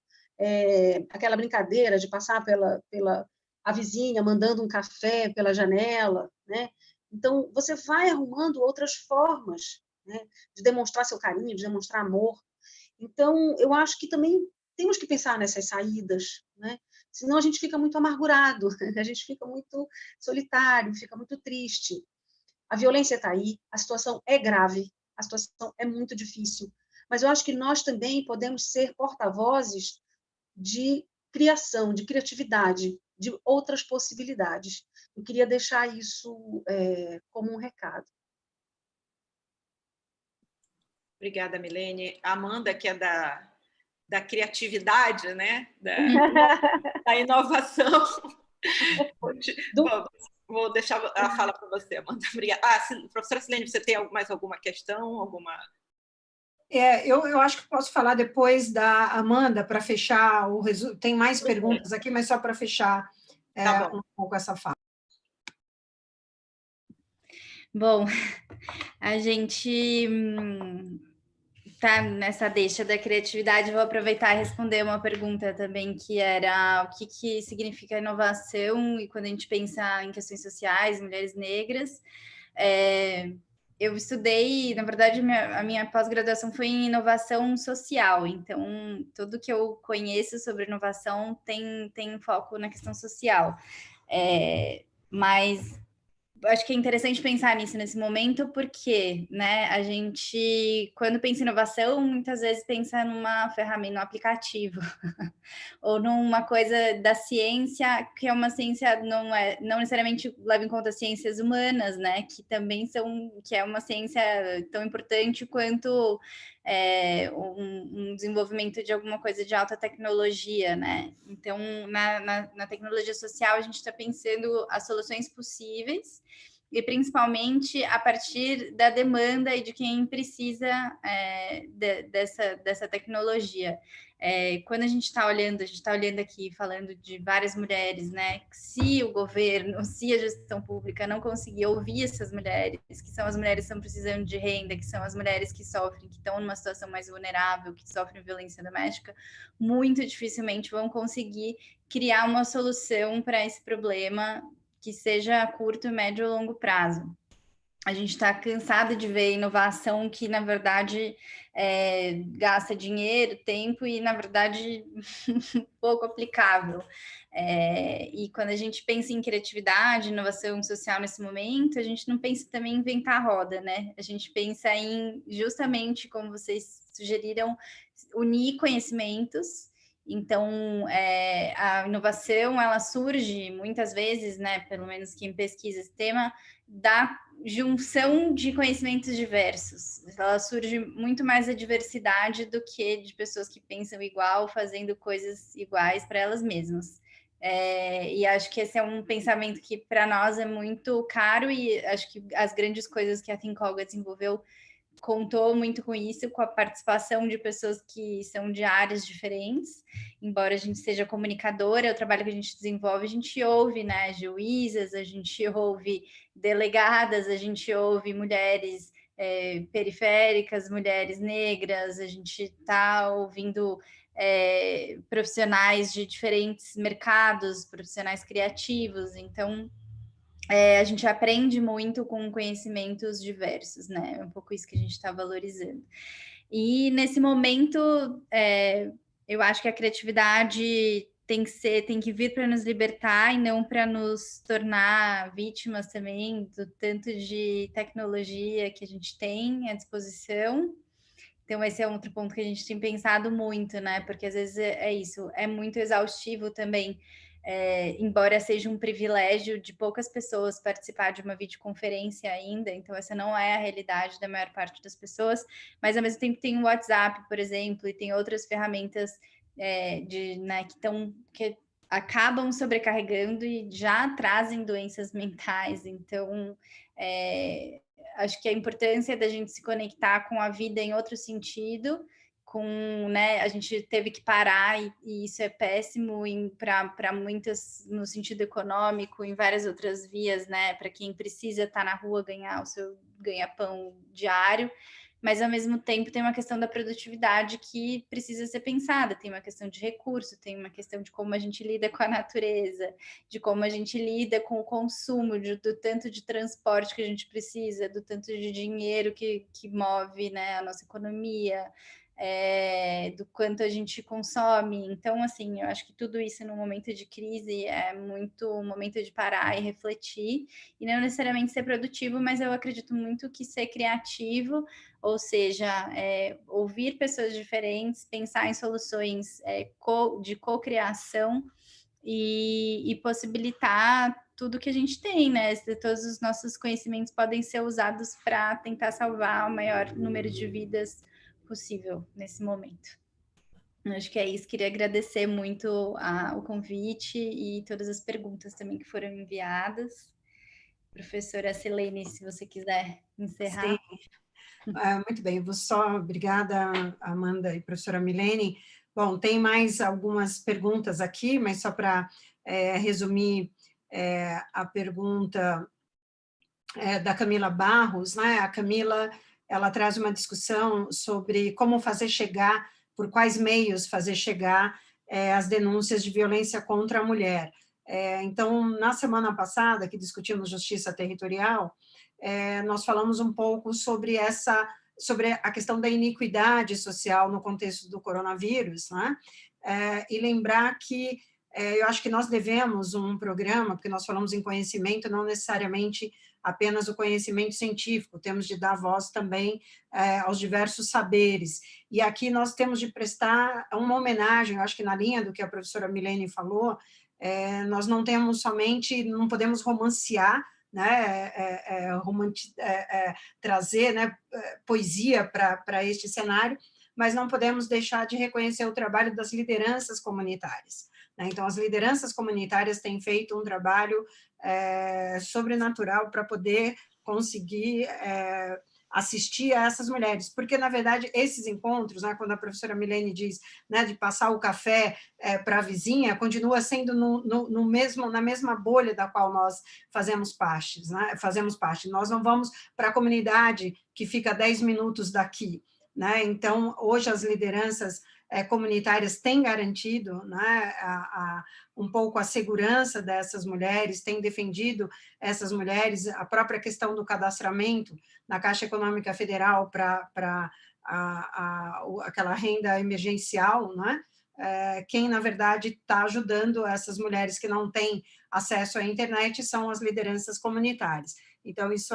Speaker 3: aquela brincadeira de passar pela a vizinha mandando um café pela janela, né? Então, você vai arrumando outras formas, né, de demonstrar seu carinho, de demonstrar amor. Então, eu acho que também temos que pensar nessas saídas, né? Senão a gente fica muito amargurado, a gente fica muito solitário, fica muito triste. A violência está aí, a situação é grave, a situação é muito difícil, mas eu acho que nós também podemos ser porta-vozes de criação, de criatividade, de outras possibilidades. Eu queria deixar isso como um recado.
Speaker 2: Obrigada, Milene. A Amanda, que é da criatividade, né? Da inovação. Vou deixar a fala para você, Amanda. Obrigada. Professora Silene, você tem mais alguma questão?
Speaker 1: Eu acho que posso falar depois da Amanda para fechar o resumo. Tem mais perguntas aqui, mas só para fechar um pouco essa fala.
Speaker 4: Bom, a gente tá nessa deixa da criatividade. Vou aproveitar e responder uma pergunta também, que era o que significa inovação, e quando a gente pensa em questões sociais, mulheres negras. Eu estudei, na verdade, a minha pós-graduação foi em inovação social, então tudo que eu conheço sobre inovação tem foco na questão social. Mas acho que é interessante pensar nisso nesse momento, porque, né, a gente, quando pensa em inovação, muitas vezes pensa numa ferramenta, num aplicativo, ou numa coisa da ciência, que é uma ciência, não necessariamente leva em conta as ciências humanas, né, que também que é uma ciência tão importante quanto um desenvolvimento de alguma coisa de alta tecnologia, né? Então, na tecnologia social, a gente está pensando as soluções possíveis, e principalmente a partir da demanda e de quem precisa dessa tecnologia. Quando a gente está olhando aqui, falando de várias mulheres, né? Se o governo, se a gestão pública não conseguir ouvir essas mulheres, que são as mulheres que estão precisando de renda, que são as mulheres que sofrem, que estão numa situação mais vulnerável, que sofrem violência doméstica, muito dificilmente vão conseguir criar uma solução para esse problema que seja a curto, médio ou longo prazo. A gente está cansado de ver inovação que, na verdade, gasta dinheiro, tempo e, na verdade, pouco aplicável. E quando a gente pensa em criatividade, inovação social nesse momento, a gente não pensa também em inventar a roda, né? A gente pensa em, justamente, como vocês sugeriram, unir conhecimentos. Então, a inovação, ela surge muitas vezes, né, pelo menos quem pesquisa esse tema, da junção de conhecimentos diversos. Ela surge muito mais da diversidade do que de pessoas que pensam igual, fazendo coisas iguais para elas mesmas. E acho que esse é um pensamento que para nós é muito caro, e acho que as grandes coisas que a Think Olga desenvolveu contou muito com isso, com a participação de pessoas que são de áreas diferentes. Embora a gente seja comunicadora, o trabalho que a gente desenvolve, a gente ouve, né, juízas, a gente ouve delegadas, a gente ouve mulheres periféricas, mulheres negras, a gente está ouvindo profissionais de diferentes mercados, profissionais criativos. Então, a gente aprende muito com conhecimentos diversos, né? É um pouco isso que a gente está valorizando. E nesse momento, eu acho que a criatividade tem que vir para nos libertar e não para nos tornar vítimas também do tanto de tecnologia que a gente tem à disposição. Então, esse é outro ponto que a gente tem pensado muito, né? Porque às vezes é isso, é muito exaustivo também. Embora seja um privilégio de poucas pessoas participar de uma videoconferência ainda, então essa não é a realidade da maior parte das pessoas, mas ao mesmo tempo tem o WhatsApp, por exemplo, e tem outras ferramentas né, que acabam sobrecarregando e já trazem doenças mentais. Então, acho que a importância da gente se conectar com a vida em outro sentido, né, a gente teve que parar e isso é péssimo para muitas no sentido econômico, em várias outras vias, né, para quem precisa estar na rua ganhar o seu ganha-pão diário, mas ao mesmo tempo tem uma questão da produtividade que precisa ser pensada, tem uma questão de recurso, tem uma questão de como a gente lida com a natureza, de como a gente lida com o consumo, do tanto de transporte que a gente precisa, do tanto de dinheiro que move, né, a nossa economia, do quanto a gente consome. Então, assim, eu acho que tudo isso no momento de crise é muito um momento de parar e refletir, e não necessariamente ser produtivo, mas eu acredito muito que ser criativo, ou seja, ouvir pessoas diferentes, pensar em soluções de cocriação, e possibilitar tudo que a gente tem, né? Todos os nossos conhecimentos podem ser usados para tentar salvar o maior número de vidas possível nesse momento. Acho que é isso. Queria agradecer muito o convite e todas as perguntas também que foram enviadas. Professora Silene, se você quiser encerrar.
Speaker 1: Sim. Muito bem, obrigada, Amanda e professora Milene. Bom, tem mais algumas perguntas aqui, mas só para resumir a pergunta da Camila Barros, né? A Camila, ela traz uma discussão sobre como fazer chegar, por quais meios fazer chegar as denúncias de violência contra a mulher. Então, na semana passada, que discutimos justiça territorial, nós falamos um pouco sobre a questão da iniquidade social no contexto do coronavírus, né? E lembrar que eu acho que nós devemos um programa, porque nós falamos em conhecimento, não necessariamente apenas o conhecimento científico, temos de dar voz também aos diversos saberes. E aqui nós temos de prestar uma homenagem, eu acho que na linha do que a professora Milene falou, nós não temos somente, não podemos romancear, né, trazer, né, poesia para este cenário, mas não podemos deixar de reconhecer o trabalho das lideranças comunitárias. Então, as lideranças comunitárias têm feito um trabalho sobrenatural para poder conseguir assistir a essas mulheres, porque, na verdade, esses encontros, né, quando a professora Milene diz, né, de passar o café para a vizinha, continua sendo na mesma bolha da qual nós fazemos parte, né, nós não vamos para a comunidade que fica 10 minutos daqui, né? Então, hoje as lideranças comunitárias têm garantido, né, um pouco a segurança dessas mulheres, têm defendido essas mulheres, a própria questão do cadastramento na Caixa Econômica Federal para aquela renda emergencial, né? Quem, na verdade, está ajudando essas mulheres que não têm acesso à internet são as lideranças comunitárias. Então, isso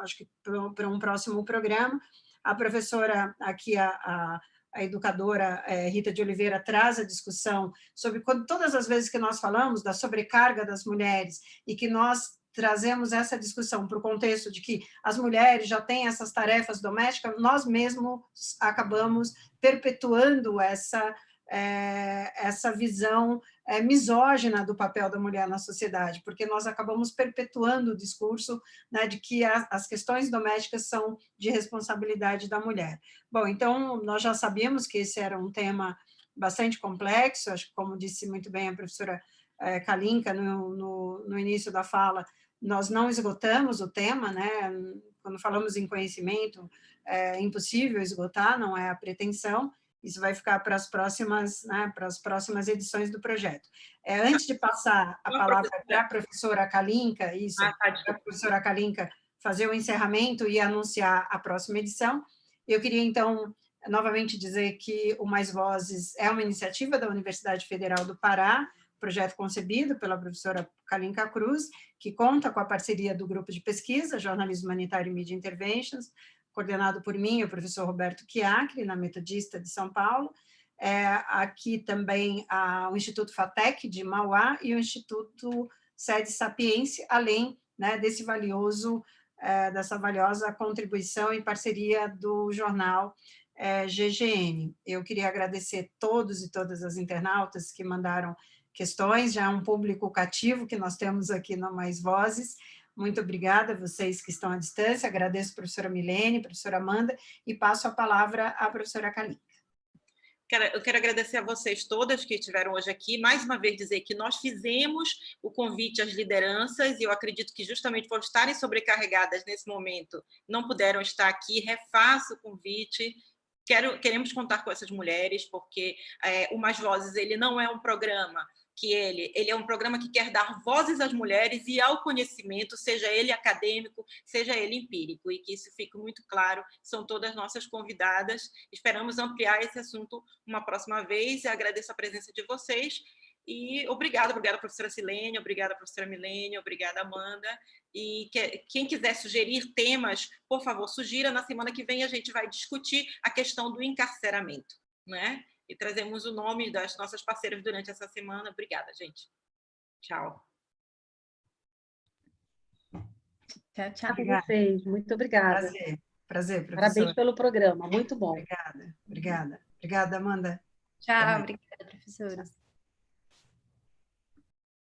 Speaker 1: acho que para um próximo programa. A professora aqui, a educadora Rita de Oliveira, traz a discussão sobre todas as vezes que nós falamos da sobrecarga das mulheres e que nós trazemos essa discussão para o contexto de que as mulheres já têm essas tarefas domésticas, nós mesmos acabamos perpetuando essa visão misógina do papel da mulher na sociedade, porque nós acabamos perpetuando o discurso, né, de que as questões domésticas são de responsabilidade da mulher. Bom, então, nós já sabíamos que esse era um tema bastante complexo, acho que, como disse muito bem a professora Kalinka no início da fala, nós não esgotamos o tema, né? Quando falamos em conhecimento, é impossível esgotar, não é a pretensão. Isso vai ficar para as próximas, né, para as próximas edições do projeto. Antes de passar a palavra para a professora Kalinka, para a professora Kalinka fazer o encerramento e anunciar a próxima edição, eu queria, então, novamente dizer que o Mais Vozes é uma iniciativa da Universidade Federal do Pará, projeto concebido pela professora Kalinka Cruz, que conta com a parceria do grupo de pesquisa, Jornalismo Humanitário e Media Interventions, coordenado por mim, o professor Roberto Chiacri, na Metodista de São Paulo, aqui também o Instituto FATEC de Mauá e o Instituto Sede Sapiense, além, né, dessa valiosa contribuição e parceria do jornal GGN. Eu queria agradecer todos e todas as internautas que mandaram questões, já é um público cativo que nós temos aqui no Mais Vozes. Muito obrigada a vocês que estão à distância, agradeço a professora Milene, a professora Amanda, e passo a palavra à professora Kalinka.
Speaker 2: Eu quero agradecer a vocês todas que estiveram hoje aqui, mais uma vez dizer que nós fizemos o convite às lideranças, e eu acredito que justamente por estarem sobrecarregadas nesse momento, não puderam estar aqui, refaço o convite. Queremos contar com essas mulheres, porque o Mais Vozes ele não é um programa que ele é um programa que quer dar vozes às mulheres e ao conhecimento, seja ele acadêmico, seja ele empírico, e que isso fique muito claro, são todas nossas convidadas, esperamos ampliar esse assunto uma próxima vez, e agradeço a presença de vocês, e obrigada, professora Silene, obrigada, professora Milene, obrigada, Amanda, e quem quiser sugerir temas, por favor, sugira. Na semana que vem a gente vai discutir a questão do encarceramento, né? E trazemos o nome das nossas parceiras durante essa semana. Obrigada, gente. Tchau.
Speaker 4: Tchau, tchau.
Speaker 3: A vocês. Muito obrigada.
Speaker 1: Prazer, professora.
Speaker 3: Parabéns pelo programa, muito bom.
Speaker 1: Obrigada, Amanda.
Speaker 4: Tchau, obrigada, professores.